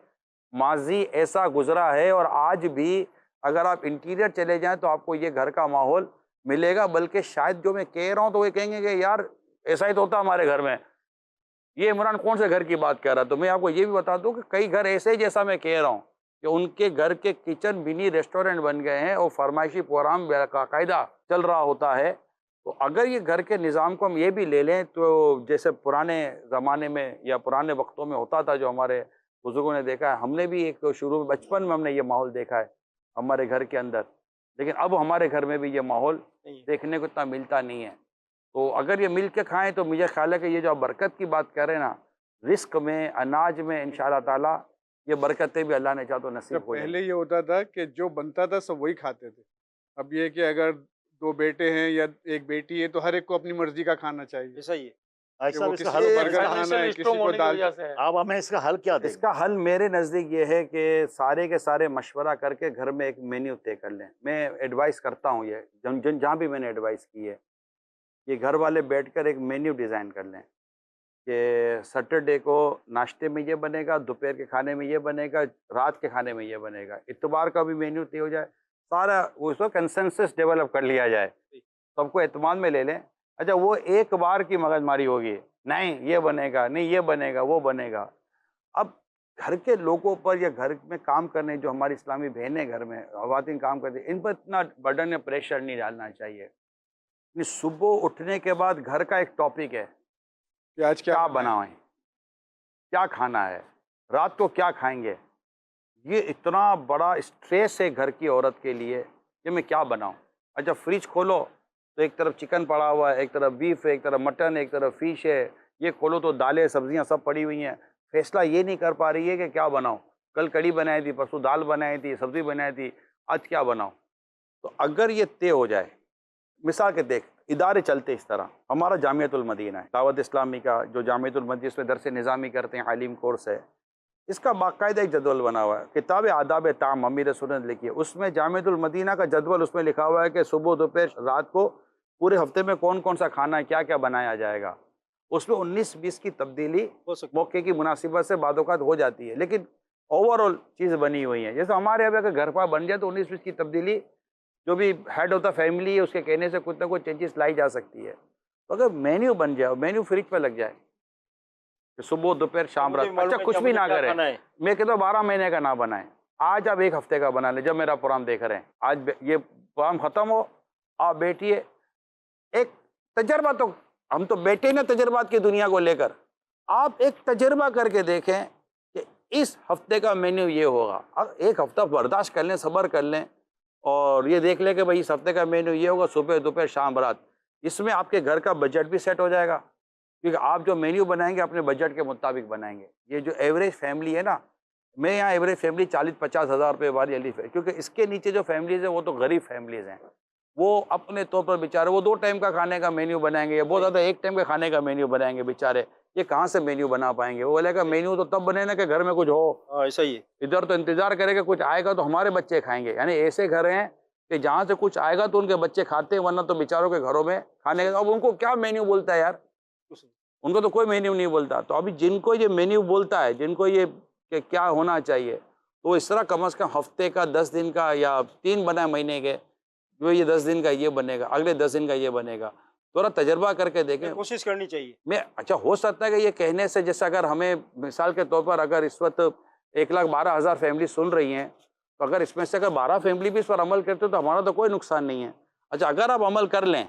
Speaker 2: माजी ऐसा गुजरा है, और आज भी अगर आप इंटीरियर चले जाएं तो आपको ये घर का माहौल मिलेगा। बल्कि शायद जो मैं कह रहा हूँ तो वो कहेंगे कि यार ऐसा ही तो होता हमारे घर में, ये इमरान कौन से घर की बात कर रहा है। तो मैं आपको ये भी बता दूं कि कई घर ऐसे ही जैसा मैं कह रहा हूँ कि उनके घर के किचन मिनी रेस्टोरेंट बन गए हैं और फरमाइशी प्रोग्राम बाकायदा चल रहा होता है। तो अगर ये घर के निज़ाम को हम ये भी ले लें तो जैसे पुराने ज़माने में या पुराने वक्तों में होता था, जो हमारे बुजुर्गों ने देखा है, हमने भी एक शुरू में बचपन में हमने ये माहौल देखा है हमारे घर के अंदर, लेकिन अब हमारे घर में भी ये माहौल देखने को इतना मिलता नहीं है। तो अगर ये मिल के खाएँ तो मुझे ख्याल है कि ये जो आप बरकत की बात कर रहे हैं ना, रिस्क में, अनाज में, इंशाअल्लाह ताला ये बरकतें भी अल्लाह ने चाहा तो नसीब हो
Speaker 5: पहले ये होता था कि जो बनता था सब वही खाते थे। अब ये कि अगर 2 बेटे हैं या 1 बेटी है तो हर एक को अपनी मर्जी का खाना चाहिए।
Speaker 4: ऐसा ही है।
Speaker 3: भाई
Speaker 5: कि
Speaker 3: साहब
Speaker 5: वो
Speaker 3: इसका
Speaker 5: किसी
Speaker 3: हल
Speaker 5: को बर्गर खाना है, किसी को दाल।
Speaker 3: आप हमें इसका हल क्या देंगे?
Speaker 2: इसका हल मेरे नज़दीक ये है कि सारे के सारे मशवरा करके घर में एक मेन्यू तय कर लें। मैं एडवाइस करता हूँ, ये जहाँ भी मैंने एडवाइस की है, ये घर वाले बैठकर एक मेन्यू डिज़ाइन कर लें कि सैटरडे को नाश्ते में ये बनेगा, दोपहर के खाने में ये बनेगा, रात के खाने में ये बनेगा, इतवार का भी मेन्यू तय हो जाए, सारा उसको कंसेंसस डेवलप कर लिया जाए, सबको एतमाद में ले लें। अच्छा वो एक बार की मगजमारी होगी, नहीं ये बनेगा, नहीं ये बनेगा, वो बनेगा। अब घर के लोगों पर या घर में काम करने जो हमारी इस्लामी बहनें घर में ख़वातीन काम करती हैं, इन पर इतना बर्डन या प्रेशर नहीं डालना चाहिए। सुबह उठने के बाद घर का एक टॉपिक है
Speaker 5: कि आज
Speaker 2: क्या बनाएं, क्या खाना है, रात को क्या खाएंगे। ये इतना बड़ा स्ट्रेस है घर की औरत के लिए कि मैं क्या बनाऊं। अच्छा फ्रिज खोलो तो एक तरफ चिकन पड़ा हुआ है, एक तरफ बीफ है, एक तरफ मटन है, एक तरफ फिश है, ये खोलो तो दालें सब्जियां सब पड़ी हुई हैं। फैसला ये नहीं कर पा रही है कि क्या बनाऊं, कल कड़ी बनाई थी, परसों दाल बनाई थी, सब्ज़ी बनाई थी, आज क्या बनाऊं। तो अगर ये तय हो जाए, मिसाल के देख इदारे चलते इस तरह, हमारा जामियतुल मदीना है, दावत इस्लामी का जो जामियतुल मदीना इसमें दरस निज़ामी करते हैं, आलिम कोर्स है, इसका बाकायदा एक जदवल बना हुआ है, किताब आदाब ताम अमीर सुन्नत लिखी है, उसमें जामियतुल मदीना का जदवल उसमें लिखा हुआ है कि सुबह दोपहर रात को पूरे हफ्ते में कौन कौन सा खाना है, क्या क्या बनाया जाएगा। उसमें 19-20 की तब्दीली मौके की मुनासिबत से बादौकात हो जाती है, लेकिन ओवरऑल चीज़ बनी हुई है। जैसे हमारे यहाँ अगर घर पर बन जाए तो 19-20 की तब्दीली जो भी हेड होता फैमिली है उसके कहने से कुछ ना कुछ चेंजेस लाई जा सकती है। तो अगर मेन्यू बन जाए, मेन्यू फ्रिज पर लग जाए, सुबह दोपहर शाम रात, अच्छा कुछ भी ना करें, मैं कहता हूँ 12 महीने का ना बनाएं, आज आप 1 हफ्ते का बना लें। जब मेरा प्रोग्राम देख रहे हैं, आज ये प्रोग्राम ख़त्म हो, आप बैठिए, एक तजर्बा, तो हम तो बैठे ना तजर्बात की दुनिया को लेकर, आप एक तजर्बा करके देखें कि इस हफ्ते का मेन्यू ये होगा। अब 1 हफ्ता बर्दाश्त कर लें, सब्र कर लें और ये देख लें कि भाई इस हफ्ते का मेन्यू ये होगा, सुबह दोपहर शाम रात। इसमें आपके घर का बजट भी सेट हो जाएगा, क्योंकि आप जो मेन्यू बनाएंगे अपने बजट के मुताबिक बनाएंगे। ये जो एवरेज फैमिली है ना, मैं यहाँ एवरेज फैमिली 40-50 हज़ार रुपये वाली एलिफ है, क्योंकि इसके नीचे जो फैमिलीज़ हैं वो तो गरीब फैमिलीज़ हैं, वो अपने तौर पर बेचारे वो 2 टाइम का खाने का मेन्यू बनाएंगे या बहुत ज़्यादा 1 टाइम का खाने का मेन्यू बनाएंगे बेचारे। ये कहाँ से मेन्यू बना पाएंगे? वो बोलेगा मेन्यू तो तब बने ना कि घर में कुछ हो।
Speaker 4: हाँ ऐसा ही है।
Speaker 2: इधर तो इंतजार करेगा कुछ आएगा तो हमारे बच्चे खाएंगे। यानी ऐसे घर हैं कि जहाँ से कुछ आएगा तो उनके बच्चे खाते हैं, वरना तो बेचारों के घरों में खाने का। अब उनको क्या मेन्यू बोलता है यार, उनको तो कोई मेन्यू नहीं बोलता। तो अभी जिनको ये मेन्यू बोलता है, जिनको ये कि क्या होना चाहिए, तो इस तरह कम से कम हफ्ते का 10 दिन का या 3 बनाए महीने के, जो ये 10 दिन का ये बनेगा, अगले 10 दिन का ये बनेगा, थोड़ा तजर्बा करके देखें।
Speaker 4: कोशिश करनी चाहिए।
Speaker 2: मैं अच्छा हो सकता है कि ये कहने से, जैसे अगर हमें मिसाल के तौर पर अगर इस वक्त 1,12,000 फैमिली सुन रही हैं, तो अगर इसमें से अगर 12 फैमिली भी इस पर अमल करते तो हमारा तो कोई नुकसान नहीं है। अच्छा, अगर आप अमल कर लें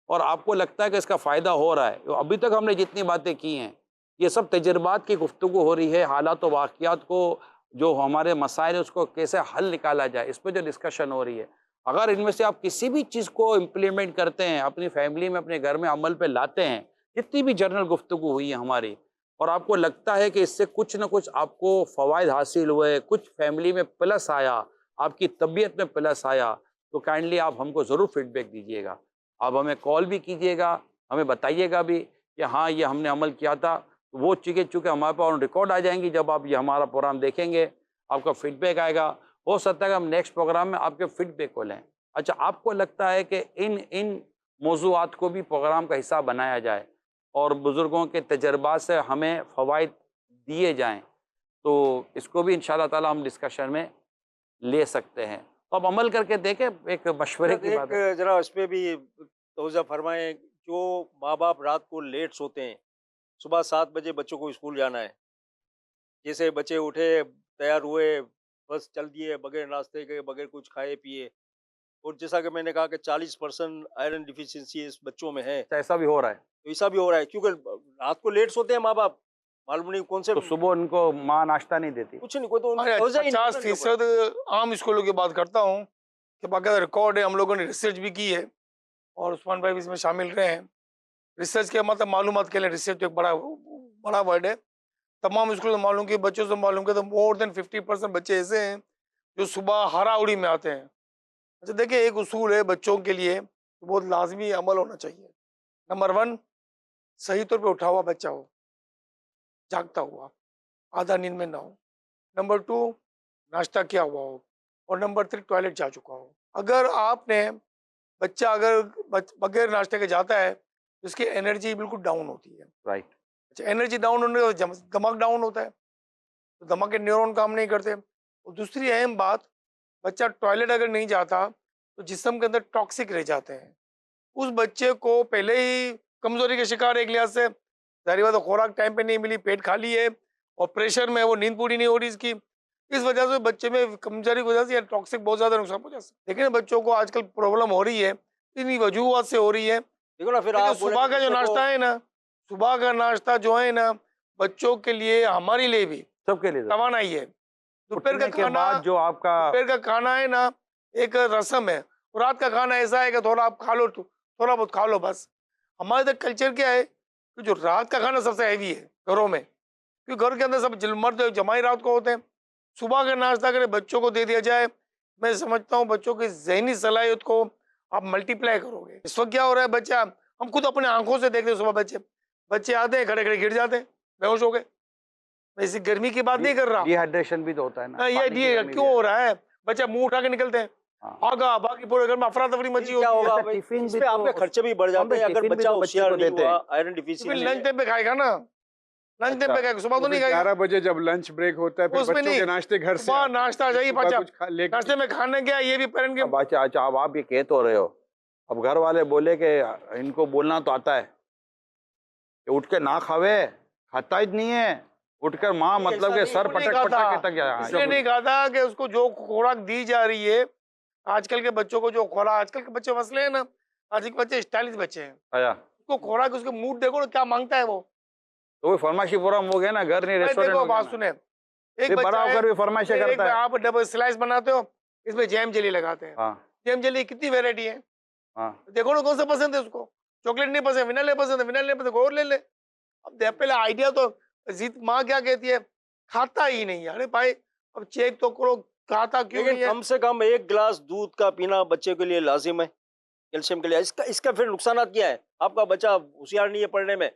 Speaker 2: और आपको लगता है कि इसका फ़ायदा हो रहा है, तो अभी तक हमने जितनी बातें की हैं ये सब तजर्बात की गुफ्तगू हो रही है, हालात व वाक़ियात को, जो हमारे मसाइल है उसको कैसे हल निकाला जाए, इस पर जो डिस्कशन हो रही है। अगर इनमें से आप किसी भी चीज़ को इम्प्लीमेंट करते हैं, अपनी फैमिली में, अपने घर में अमल पे लाते हैं, जितनी भी जर्नल गुफ्तगू हुई है हमारी, और आपको लगता है कि इससे कुछ ना कुछ आपको फ़वाइद हासिल हुए, कुछ फैमिली में प्लस आया, आपकी तबीयत में प्लस आया, तो काइंडली आप हमको ज़रूर फीडबैक दीजिएगा। आप हमें कॉल भी कीजिएगा, हमें बताइएगा भी कि हाँ ये हमने अमल किया था। वो चीज़ें चूँकि हमारे पास ऑन रिकॉर्ड आ जाएंगी, जब आप ये हमारा प्रोग्राम देखेंगे आपका फीडबैक आएगा। हो सकता है कि हम नेक्स्ट प्रोग्राम में आपके फीडबैक को लें। अच्छा, आपको लगता है कि इन मौज़ूआत को भी प्रोग्राम का हिस्सा बनाया जाए और बुज़ुर्गों के तजर्बात से हमें फ़वाइद दिए जाएँ, तो इसको भी इंशाअल्लाह ताला हम डिस्कशन में ले सकते हैं। तो अब अमल करके देखें, एक मशवरे की बात है।
Speaker 4: एक जरा इस पे भी तवज्जो फरमाएं, जो माँ बाप रात को लेट सोते हैं, सुबह 7 बजे बच्चों को स्कूल जाना है, जैसे बच्चे उठे, तैयार हुए, बस चल दिए बगैर नाश्ते के, बगैर कुछ खाए पिए। और जैसा कि मैंने कहा कि 40% आयरन डिफिशिएंसी इस बच्चों में है,
Speaker 2: अच्छा, ऐसा भी हो रहा है,
Speaker 4: तो ऐसा भी हो रहा है क्योंकि रात को लेट सोते हैं माँ बाप, मालूम नहीं कौन से
Speaker 2: तो सुबह उनको माँ नाश्ता नहीं देती।
Speaker 4: कुछ नहीं, कोई तो उनको
Speaker 6: अरे
Speaker 4: तवज्जो ही नहीं है
Speaker 6: 50% आम स्कूलों की बात करता हूँ कि बाकायदा रिकॉर्ड है, हम लोगों ने रिसर्च भी की है और उस्मान भाई भी इसमें शामिल रहे हैं। रिसर्च के मतलब मालूमात के लिए रिसर्च एक बड़ा वर्ड है। तमाम स्कूलों से मालूम कि बच्चों से मालूम कि तो मोर देन 50% बच्चे ऐसे हैं जो सुबह हराउड़ी में आते हैं। अच्छा देखिए, एक उसूल है बच्चों के लिए तो बहुत लाजमी अमल होना चाहिए। नंबर 1, सही तौर पे उठा हुआ बच्चा हो, जागता हुआ, आधा नींद में ना हो। नंबर 2, नाश्ता किया हुआ हो। और नंबर 3, टॉयलेट जा चुका हो। अगर आपने बच्चा अगर बगैर नाश्ते के जाता है तो उसकी एनर्जी बिल्कुल डाउन होती है।
Speaker 2: राइट।
Speaker 6: अच्छा, एनर्जी डाउन होने का दिमाग डाउन होता है, तो दिमाग के न्यूरॉन काम नहीं करते। और दूसरी अहम बात, बच्चा टॉयलेट अगर नहीं जाता तो जिस्म के अंदर टॉक्सिक रह जाते हैं। उस बच्चे को पहले ही कमजोरी के शिकार एक लिहाज से, जाहिर बात है खुराक टाइम पे नहीं मिली, पेट खाली है और प्रेशर में वो नींद पूरी नहीं हो रही इसकी, इस वजह से बच्चे में कमजोरी की वजह से टॉक्सिक बहुत ज्यादा नुकसान पहुंचा सकता है। लेकिन बच्चों को आजकल प्रॉब्लम हो रही है, इन्हीं वजूहत से हो रही है।
Speaker 4: देखो ना, फिर
Speaker 6: लेकिन
Speaker 4: आप
Speaker 6: सुबह का जो नाश्ता है ना, सुबह का नाश्ता जो है ना, बच्चों के लिए, हमारे लिए भी
Speaker 2: सबके लिए
Speaker 6: तवानाई है। दोपहर का
Speaker 2: उठने के
Speaker 6: खाना,
Speaker 2: बाद जो आपका
Speaker 6: दोपहर का खाना है ना एक रस्म है, और रात का खाना ऐसा है कि थोड़ा आप खा लो, थोड़ा बहुत खा लो बस। हमारे इधर कल्चर क्या है कि जो रात का खाना सबसे हैवी है घरों में, क्योंकि घर के अंदर सब मर्द जमाई रात को होते हैं। सुबह का नाश्ता अगर बच्चों को दे दिया जाए, मैं समझता हूँ बच्चों की जहनी सलाहियत को आप मल्टीप्लाई करोगे। इस वक्त क्या हो रहा है, बच्चा, हम खुद अपने आंखों से देखते हैं, सुबह बच्चे आते हैं, खड़े खड़े गिर जाते हैं, बेहोश हो गए। मैं इसी गर्मी की बात नहीं कर रहा,
Speaker 2: डिहाइड्रेशन भी तो होता है ना,
Speaker 6: ये
Speaker 2: पानी की कमी
Speaker 6: क्यों
Speaker 2: भी
Speaker 6: हो रहा है, बच्चा मुंह उठा के निकलते हैं,
Speaker 2: हाँ।
Speaker 6: आगा बाकी पूरे घर में अफरा तफरी मची
Speaker 4: क्या
Speaker 6: होती
Speaker 4: होगा
Speaker 6: है।
Speaker 2: अच्छा, टिफिन
Speaker 4: इस
Speaker 2: भी
Speaker 4: पे
Speaker 2: तो
Speaker 4: आपके खर्चे भी बढ़ जाते हैं अगर
Speaker 2: टिफिन भी
Speaker 4: बच्चा
Speaker 2: तो बच्चे
Speaker 4: होशियार
Speaker 2: को
Speaker 4: नहीं
Speaker 2: देते
Speaker 4: हुआ,
Speaker 2: हैं।
Speaker 4: आयरन
Speaker 6: फिर
Speaker 4: डिफिशिएंसी
Speaker 6: लंच टाइम पे खाएगा ना, लंच टाइम पे खाएगा, सुबह तो नहीं खाएगा।
Speaker 5: 11 बजे जब लंच ब्रेक होता है, फिर
Speaker 6: उसमें
Speaker 5: बच्चों
Speaker 6: नहीं,
Speaker 5: के नाश्ते घर से
Speaker 6: सुबह
Speaker 5: आते हैं।
Speaker 6: नाश्ता चाहिए,
Speaker 5: सुबह
Speaker 6: बच्चा
Speaker 5: कुछ
Speaker 6: नाश्ते में खाने क्या, ये भी पेरेंट के
Speaker 2: अब अच्छा अच्छा, अब आप ये कह तो रहे हो, अब घर वाले बोले कि इनको बोलना तो आता है कि उठ के ना खावे, खाता ही नहीं है, उठकर माँ मतलब के सर
Speaker 6: नहीं
Speaker 2: पटक
Speaker 6: खाता,
Speaker 2: पटक के तक जाए।
Speaker 6: इसलिए नहीं खाता कि उसको जो खुराक दी जा रही है, आजकल के बच्चों को जो खुराक, आजकल के बच्चे मसले हैं ना, आजकल के बच्चे स्टाइलिश बच्चे हैं,
Speaker 2: आया
Speaker 6: उसको खुराक, उसके मूड देखो ना क्या मांगता है वो।
Speaker 2: तो वो फरमाइशी पूरा हो गया ना, घर नहीं
Speaker 6: भाई
Speaker 2: रेस्टोरेंट
Speaker 6: देखो
Speaker 2: हो गया
Speaker 6: बात
Speaker 2: ना।
Speaker 6: सुने, एक
Speaker 2: फिर
Speaker 6: बच्चा
Speaker 2: बड़ा
Speaker 6: है,
Speaker 2: होकर भी फरमाइशें
Speaker 6: एक
Speaker 2: करता है।
Speaker 6: आप डबल स्लाइस बनाते हो, इसमें जैम जेली लगाते हैं,
Speaker 2: हाँ
Speaker 6: जैम जेली कितनी वेरायटी है,
Speaker 2: हाँ,
Speaker 6: देखो ना कौन सा पसंद है उसको। चॉकलेट नहीं पसंद, विनल नहीं पसंद, विनल नहीं पसंद, और ले ले। अब देख पहले आइडिया तो जीत माँ क्या कहती है, खाता ही नहीं। अरे भाई अब चेक तो करो, खाता क्यों नहीं
Speaker 4: लेकिन
Speaker 6: है?
Speaker 4: कम से कम 1 गिलास दूध का पीना बच्चे के लिए लाजिम है, कैल्शियम के लिए। इसका इसका फिर नुकसानात क्या है? आपका बच्चा होशियार नहीं है पढ़ने में,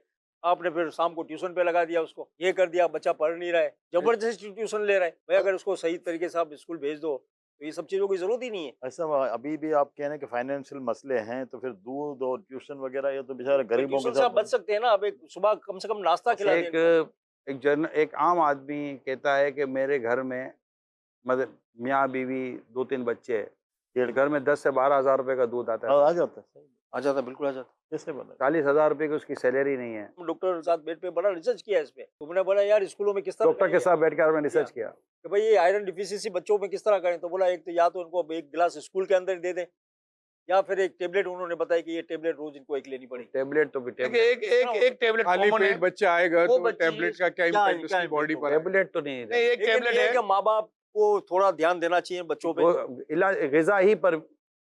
Speaker 4: आपने फिर शाम को ट्यूशन पे लगा दिया उसको, ये कर दिया, बच्चा पढ़ नहीं रहा है, जबरदस्ती ट्यूशन ले रहा है। भाई अगर उसको सही तरीके से आप स्कूल भेज दो तो ये सब चीजों की जरूरत ही नहीं है।
Speaker 3: ऐसा अभी भी आप कह रहे हैं कि फाइनेंशियल मसले हैं, तो फिर दूध और ट्यूशन वगैरह ये तो बेचारे गरीबों के
Speaker 4: ट्यूशन से आप बच
Speaker 3: साथ।
Speaker 4: सकते हैं ना, आप एक सुबह कम से कम नाश्ता खिला दें।
Speaker 2: एक आम आदमी कहता है कि मेरे घर में मतलब मियाँ बीवी 2-3 बच्चे हैं,
Speaker 3: डेढ़
Speaker 2: घर में 10 से 12 हज़ार रुपए का दूध आता है।
Speaker 3: आ जाता है, सही।
Speaker 4: आ जाता, बिल्कुल आ जाता।
Speaker 3: कैसे बना?
Speaker 2: 40,000 रुपए की उसकी सैलरी नहीं है।
Speaker 4: डॉक्टर के साथ बैठ पे बड़ा रिसर्च किया है इस पे, तुमने बोला यार स्कूलों में किस तरह
Speaker 2: डॉक्टर के साथ बैठकर मैंने रिसर्च किया
Speaker 4: कि भाई ये आयरन डिफिशियंसी बच्चों में किस तरह करें। तो बोला एक तो या तो इनको 1 गिलास स्कूल के अंदर दे दें, या फिर एक टेबलेट उन्होंने बताया कि ये टेबलेट रोज इनको एक लेनी पड़ेगी।
Speaker 2: टेबलेट तो भी
Speaker 6: देखिए एक टेबलेट
Speaker 5: खाली
Speaker 6: कॉमन है,
Speaker 5: पेट बच्चा आएगा
Speaker 4: वो
Speaker 5: तो
Speaker 4: बच्ची
Speaker 5: टैबलेट का क्या
Speaker 4: क्या-
Speaker 5: इम्पैक्ट
Speaker 4: क्या
Speaker 5: उसकी बॉडी
Speaker 4: impact
Speaker 5: पर है?
Speaker 2: टेबलेट तो नहीं
Speaker 6: नहीं, एक
Speaker 4: लेकिन
Speaker 6: टेबलेट
Speaker 4: ये
Speaker 6: है।
Speaker 4: कि माँ बाप को थोड़ा ध्यान देना चाहिए बच्चों पे।
Speaker 2: वो इलाज गिजा ही पर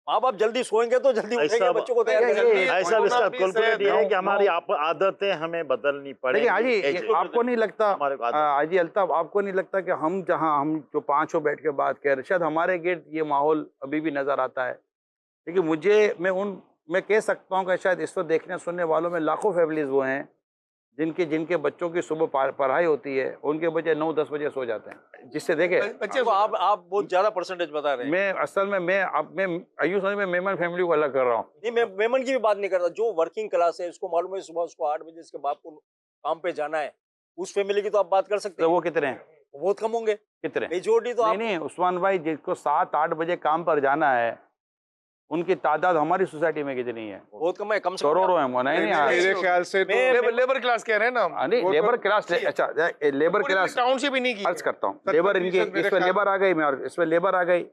Speaker 4: माँ बाप जल्दी सोएंगे तो जल्दी उठेंगे,
Speaker 3: ऐसा-
Speaker 4: बच्चों को तैयार
Speaker 2: ये-
Speaker 4: करेंगे।
Speaker 2: ये-
Speaker 3: ऐसा इसका
Speaker 6: कोरोना भी
Speaker 3: कैलकुलेट ये है कि
Speaker 2: नौ-
Speaker 3: हमारी
Speaker 2: नौ-
Speaker 3: आदतें हमें बदलनी
Speaker 2: देखिए
Speaker 3: पड़ेगी।
Speaker 2: हाजी,
Speaker 3: ऐसे-
Speaker 2: आपको नहीं लगता
Speaker 3: हमारे को आदत-
Speaker 2: हाजी अल्ताफ, आपको नहीं लगता कि हम जहाँ हम जो पांचों बैठ के बात कर रहे शायद हमारे गेट ये माहौल अभी भी नजर आता है? देखिए मैं कह सकता हूँ कि शायद इस वक्त देखने सुनने वालों में लाखों फैमिलीज वो हैं जिनके बच्चों की सुबह पढ़ाई होती है, उनके बच्चे 9-10 बजे सो जाते हैं। जिससे देखे
Speaker 6: बच्चे
Speaker 4: तो आप बहुत ज्यादा परसेंटेज बता रहे हैं।
Speaker 2: मैं असल में मैं यूँ समझ में मेमन फैमिली को अलग कर रहा हूँ।
Speaker 4: नहीं, मैं मेमन की भी बात नहीं करता। जो वर्किंग क्लास है, उसको मालूम है सुबह उसको 8 बजे इसके बाप को काम पे जाना है, उस फैमिली की तो आप बात कर सकते
Speaker 2: तो
Speaker 4: हैं।
Speaker 2: वो कितने हैं?
Speaker 4: बहुत कम होंगे,
Speaker 2: कितने?
Speaker 4: मेजोरिटी तो
Speaker 2: नहीं नहीं उस्मान भाई, जिसको 7-8 बजे काम पर जाना है उनकी तादाद हमारी सोसाइटी में कितनी है?
Speaker 4: बहुत कम है, कम से कम
Speaker 2: करोड़ों है। नहीं नहीं
Speaker 5: मेरे ख्याल से तो
Speaker 6: लेबर क्लास कह रहे हैं ना हम।
Speaker 2: नहीं
Speaker 5: वो
Speaker 2: लेबर
Speaker 5: तो-
Speaker 2: क्लास अच्छा लेबर क्लास
Speaker 6: टाउनशिप ही नहीं की
Speaker 2: अर्ज करता हूँ।
Speaker 5: 70%
Speaker 2: लेबर इनके
Speaker 5: मेरे
Speaker 2: इसमें
Speaker 5: ख्याल-
Speaker 2: लेबर आ गई, मैं और इसमें लेबर आ गई,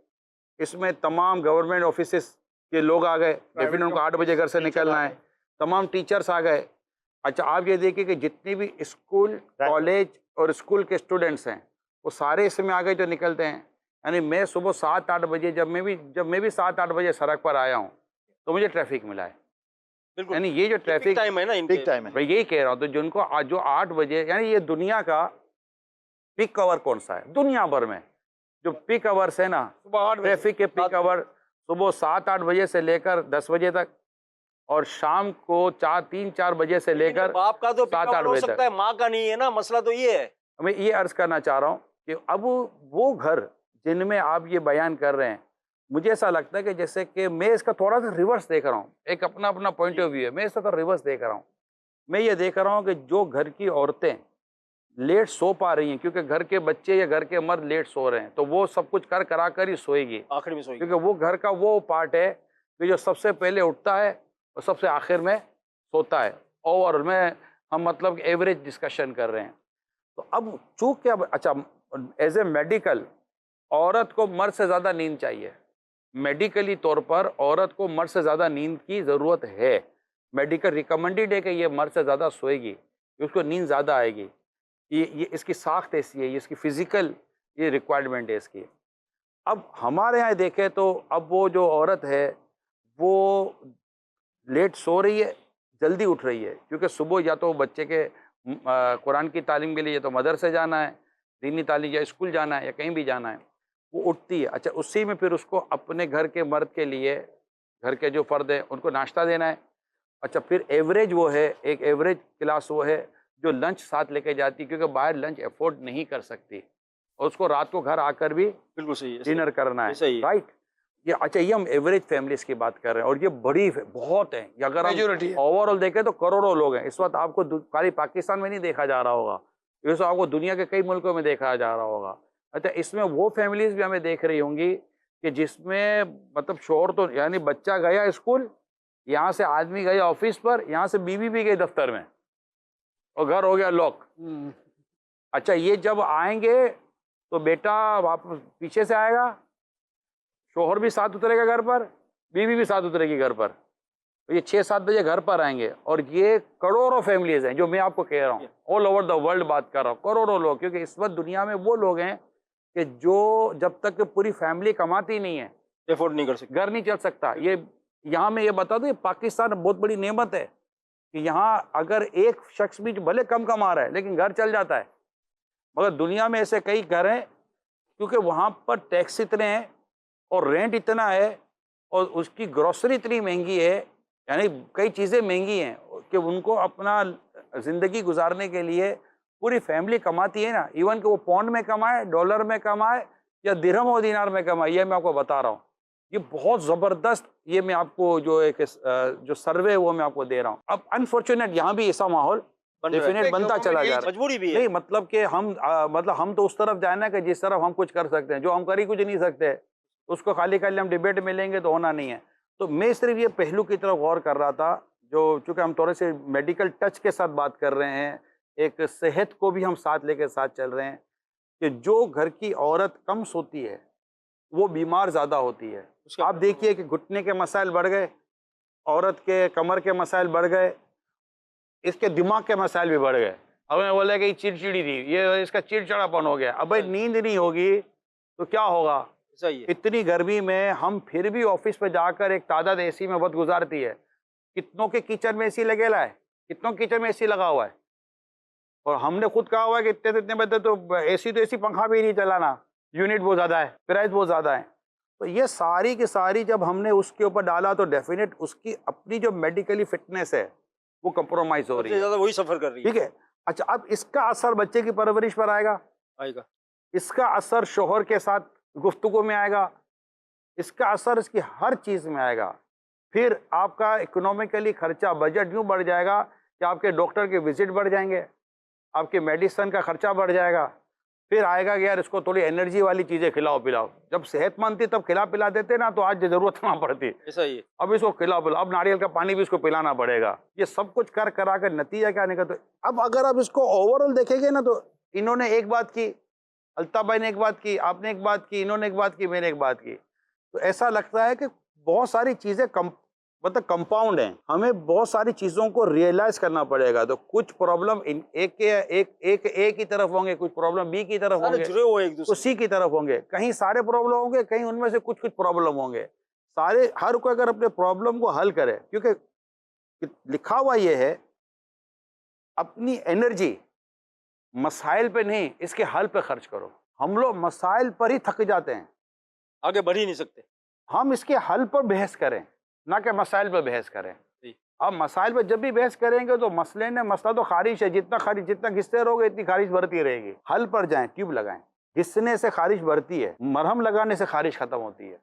Speaker 2: इसमें तमाम गवर्नमेंट ऑफिसेस के लोग आ गए, डेफिनेट उनको 8 बजे घर से निकलना है, तमाम टीचर्स आ गए। अच्छा आप ये देखिए कि जितनी भी स्कूल कॉलेज और स्कूल के स्टूडेंट्स हैं वो सारे इसमें आ गए जो निकलते हैं। यानी मैं सुबह 7-8 बजे जब मैं भी 7-8 बजे सड़क पर आया हूँ तो मुझे ट्रैफिक मिला है।
Speaker 4: बिल्कुल
Speaker 2: यानी ये जो ट्रैफिक
Speaker 4: टाइम है ना, इनके
Speaker 3: ठीक टाइम है।
Speaker 2: मैं यही कह रहा हूँ, तो जिनको जो 8 बजे, यानी ये दुनिया का पीक आवर कौन सा है दुनिया भर में? जो पीक आवर्स है ना,
Speaker 6: सुबह 8 बजे
Speaker 2: ट्रैफिक के पीक आवर सुबह 7-8 बजे से लेकर 10 बजे तक, और शाम को 3-4 बजे से लेकर
Speaker 4: बाप का तो
Speaker 2: 7-8
Speaker 4: पिकअप हो
Speaker 2: बजे
Speaker 4: सकता
Speaker 2: तक।
Speaker 4: है, माँ का नहीं है ना। मसला तो ये है।
Speaker 2: मैं ये अर्ज करना चाह रहा हूँ कि अब वो घर जिनमें आप ये बयान कर रहे हैं, मुझे ऐसा लगता है कि जैसे कि मैं इसका थोड़ा सा रिवर्स देख रहा हूँ। एक अपना पॉइंट ऑफ व्यू है, मैं इसका तो रिवर्स देख रहा हूँ। मैं ये देख रहा हूँ कि जो घर की औरतें लेट सो पा रही हैं क्योंकि घर के बच्चे या घर के मर्द लेट सो रहे हैं, तो वो सब कुछ करा कर ही सोएगी,
Speaker 4: आखिर में सोएगी।
Speaker 2: क्योंकि वो घर का वो पार्ट है कि जो सबसे पहले उठता है और सबसे आखिर में सोता है। और हम मतलब एवरेज डिस्कशन कर रहे हैं। तो अब चूँकि अब अच्छा एज ए मेडिकल औरत को मर्द से ज़्यादा नींद चाहिए। मेडिकली तौर पर औरत को मर्द से ज़्यादा नींद की ज़रूरत है। मेडिकल रिकमेंडेड है कि ये मर्द से ज़्यादा सोएगी, उसको नींद ज़्यादा आएगी। ये इसकी साख्त ऐसी है, ये इसकी फ़िज़िकल ये रिक्वायरमेंट है इसकी। अब हमारे यहाँ देखें तो अब वो जो औरत है वो लेट सो रही है, जल्दी उठ रही है, क्योंकि सुबह या तो बच्चे के कुरान की तालीम के लिए या तो मदरसे जाना है, दीनी तालीम या स्कूल जाना है या कहीं भी जाना है, वो उठती है। अच्छा उसी में फिर उसको अपने घर के मर्द के लिए, घर के जो फ़र्द हैं उनको नाश्ता देना है। अच्छा फिर एवरेज वो है, एक एवरेज क्लास वो है जो लंच साथ लेके जाती है, क्योंकि बाहर लंच अफोर्ड नहीं कर सकती और उसको रात को घर आकर भी
Speaker 4: बिल्कुल सही है,
Speaker 2: डिनर करना है,
Speaker 4: सही है।
Speaker 2: राइट। ये अच्छा ये हम एवरेज फैमिलीज की बात कर रहे हैं और ये बड़ी बहुत है। ये अगर
Speaker 6: Majority
Speaker 2: हम
Speaker 6: है।
Speaker 2: ओवरऑल देखें तो करोड़ों लोग हैं इस वक्त। आपको खाली पाकिस्तान में नहीं देखा जा रहा होगा, ये तो आपको दुनिया के कई मुल्कों में देखा जा रहा होगा। अच्छा इसमें वो फैमिलीज भी हमें देख रही होंगी कि जिसमें मतलब शोहर तो यानी बच्चा गया स्कूल, यहाँ से आदमी गया ऑफिस पर, यहाँ से बीवी भी गई दफ्तर में और घर हो गया लॉक। अच्छा ये जब आएंगे तो बेटा वापस पीछे से आएगा, शोहर भी साथ उतरेगा घर पर, बीवी भी साथ उतरेगी घर पर, तो ये 6-7 बजे घर पर आएंगे। और ये करोड़ों फैमिलीज हैं जो मैं आपको कह रहा हूँ, ऑल ओवर द वर्ल्ड बात कर रहा हूँ, करोड़ों लोग। क्योंकि इस वक्त दुनिया में वो लोग हैं कि जो जब तक पूरी फैमिली कमाती नहीं है
Speaker 4: एफोर्ड नहीं कर सकते।
Speaker 2: घर नहीं चल सकता। यहाँ मैं ये बता दूँ, पाकिस्तान बहुत बड़ी नेमत है कि यहाँ अगर एक शख्स भी भले कम कमा रहा है लेकिन घर चल जाता है, मगर दुनिया में ऐसे कई घर हैं क्योंकि वहाँ पर टैक्स इतने हैं और रेंट इतना है और उसकी ग्रोसरी इतनी महंगी है, यानी कई चीज़ें महंगी हैं कि उनको अपना ज़िंदगी गुजारने के लिए पूरी फैमिली कमाती है ना, इवन कि वो पौंड में कमाए, डॉलर में कमाए या दिरहम और दिनार में कमाए, ये मैं आपको बता रहा हूँ। ये बहुत ज़बरदस्त, ये मैं आपको जो एक जो सर्वे है वो मैं आपको दे रहा हूँ। अब अनफॉर्चुनेट यहाँ भी ऐसा माहौल डेफिनेट बनता चला जा रहा है।
Speaker 4: मजबूरी भी है।
Speaker 2: नहीं मतलब कि हम तो उस तरफ जाए ना कि जिस तरफ हम कुछ कर सकते हैं, जो हम कर ही कुछ नहीं सकते उसको खाली खाली हम डिबेट में लेंगे तो होना नहीं है। तो मैं सिर्फ ये पहलू की तरफ गौर कर रहा था, जो चूँकि हम थोड़े से मेडिकल टच के साथ बात कर रहे हैं, एक सेहत को भी हम साथ लेके साथ चल रहे हैं कि जो घर की औरत कम सोती है वो बीमार ज़्यादा होती है। आप देखिए कि घुटने के मसाइल बढ़ गए, औरत के कमर के मसाइल बढ़ गए, इसके दिमाग के मसाइल भी बढ़ गए। अब मैं बोला कि चिड़चिड़ी थी, ये इसका चिड़चिड़ापन हो गया। अब भाई नींद नहीं होगी तो क्या होगा?
Speaker 4: सही है।
Speaker 2: इतनी गर्मी में हम फिर भी ऑफिस पे जाकर एक तादाद एसी में वक्त गुजारती है। कितनों के किचन में एसी लगेला है, कितनों के किचन में एसी लगा हुआ है, और हमने खुद कहा हुआ है कि इतने बजे तो एसी पंखा भी नहीं चलाना, यूनिट बहुत ज़्यादा है, प्राइस बहुत ज़्यादा है। तो ये सारी की सारी जब हमने उसके ऊपर डाला तो डेफिनेट उसकी अपनी जो मेडिकली फिटनेस है वो कंप्रोमाइज हो रही है,
Speaker 4: ज़्यादा वही सफ़र कर रही है।
Speaker 2: ठीक है। अच्छा, अब इसका असर बच्चे की परवरिश पर आएगा, इसका असर शोहर के साथ गुफ्तगू में आएगा, इसका असर इसकी हर चीज़ में आएगा। फिर आपका इकोनॉमिकली खर्चा, बजट यूँ बढ़ जाएगा कि आपके डॉक्टर के विजिट बढ़ जाएंगे, आपके मेडिसिन का खर्चा बढ़ जाएगा। फिर आएगा कि यार इसको थोड़ी एनर्जी वाली चीज़ें खिलाओ पिलाओ। जब सेहतमंद थी तब खिला पिला देते ना, तो आज ज़रूरत ना पड़ती।
Speaker 4: ऐसा ही है।
Speaker 2: अब इसको खिलाओ पिलाओ, अब नारियल का पानी भी इसको पिलाना पड़ेगा। ये सब कुछ कर करा कर नतीजा क्या निकलता है? अब अगर आप इसको ओवरऑल देखेंगे ना, तो इन्होंने एक बात की, अल्ताफ़ भाई ने एक बात की, आपने एक बात की, इन्होंने एक बात की, मैंने एक बात की, तो ऐसा लगता है कि बहुत सारी चीज़ें मतलब कंपाउंड हैं। हमें बहुत सारी चीज़ों को रियलाइज़ करना पड़ेगा। तो कुछ प्रॉब्लम एक की तरफ होंगे, कुछ प्रॉब्लम बी की तरफ होंगे,
Speaker 4: जुड़े हुए एक दूसरे
Speaker 2: तो सी की तरफ होंगे, कहीं सारे प्रॉब्लम होंगे, कहीं उनमें से कुछ कुछ प्रॉब्लम होंगे। सारे हर कोई अगर अपने प्रॉब्लम को हल करे, क्योंकि लिखा हुआ ये है अपनी एनर्जी मसाइल पे नहीं, इसके हल पे खर्च करो। हम लोग मसाइल पर ही थक जाते हैं,
Speaker 4: आगे बढ़ ही नहीं सकते।
Speaker 2: हम इसके हल पर बहस करें, ना कि मसाइल पर बहस करें। अब मसाइल पर जब भी बहस करेंगे तो मसला तो खारिश है, जितना घिसते रहोगे इतनी खारिश बढ़ती रहेगी। हल पर जाएं, ट्यूब लगाएं, घिसने से खारिश बढ़ती है, मरहम लगाने से खारिश खत्म होती है।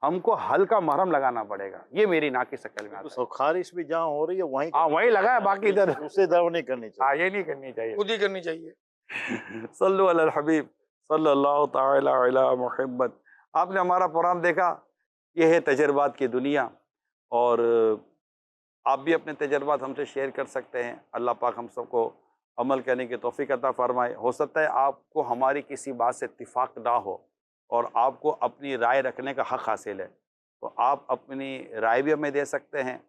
Speaker 2: हमको हल का मरहम लगाना पड़ेगा, ये मेरी नाक की शक्ल में आता है।
Speaker 3: तो खारिश भी जहाँ हो रही है वहीं
Speaker 2: वही लगाए, बाकी इधर
Speaker 3: उससे दवा नहीं करनी चाहिए।
Speaker 2: ये नहीं करनी चाहिए।
Speaker 6: खुद ही करनी चाहिए।
Speaker 2: सल्लु अलल हबीब सल्लल्लाहु ताला अला मुहम्मद। आपने हमारा प्रोग्राम देखा, ये है तजर्बात की दुनिया, और आप भी अपने तजर्बात हमसे शेयर कर सकते हैं। अल्लाह पाक हम सबको अमल करने की तौफीक अता फरमाए। हो सकता है आपको हमारी किसी बात से इत्तिफाक ना हो और आपको अपनी राय रखने का हक़ हासिल है, तो आप अपनी राय भी हमें दे सकते हैं।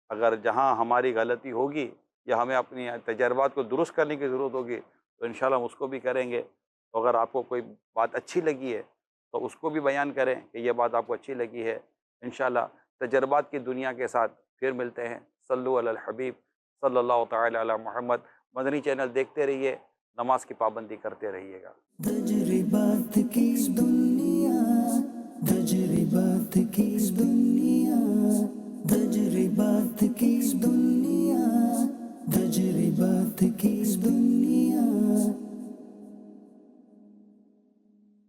Speaker 2: अगर जहाँ हमारी गलती होगी या हमें अपनी तजर्बात को दुरुस्त करने की ज़रूरत होगी तो इंशाल्लाह हम उसको भी करेंगे। तो अगर आपको कोई बात अच्छी लगी है तो उसको भी बयान करें कि यह बात आपको अच्छी लगी है। इंशाल्लाह तजर्बात की दुनिया के साथ फिर मिलते हैं। सल्लु अलल हबीब सल्लल्लाहु ताला अला मुहम्मद। मदनी चैनल देखते रहिए, नमाज की पाबंदी करते रहिएगा।
Speaker 1: तजर्बात की दुनिया, तजर्बात की दुनिया।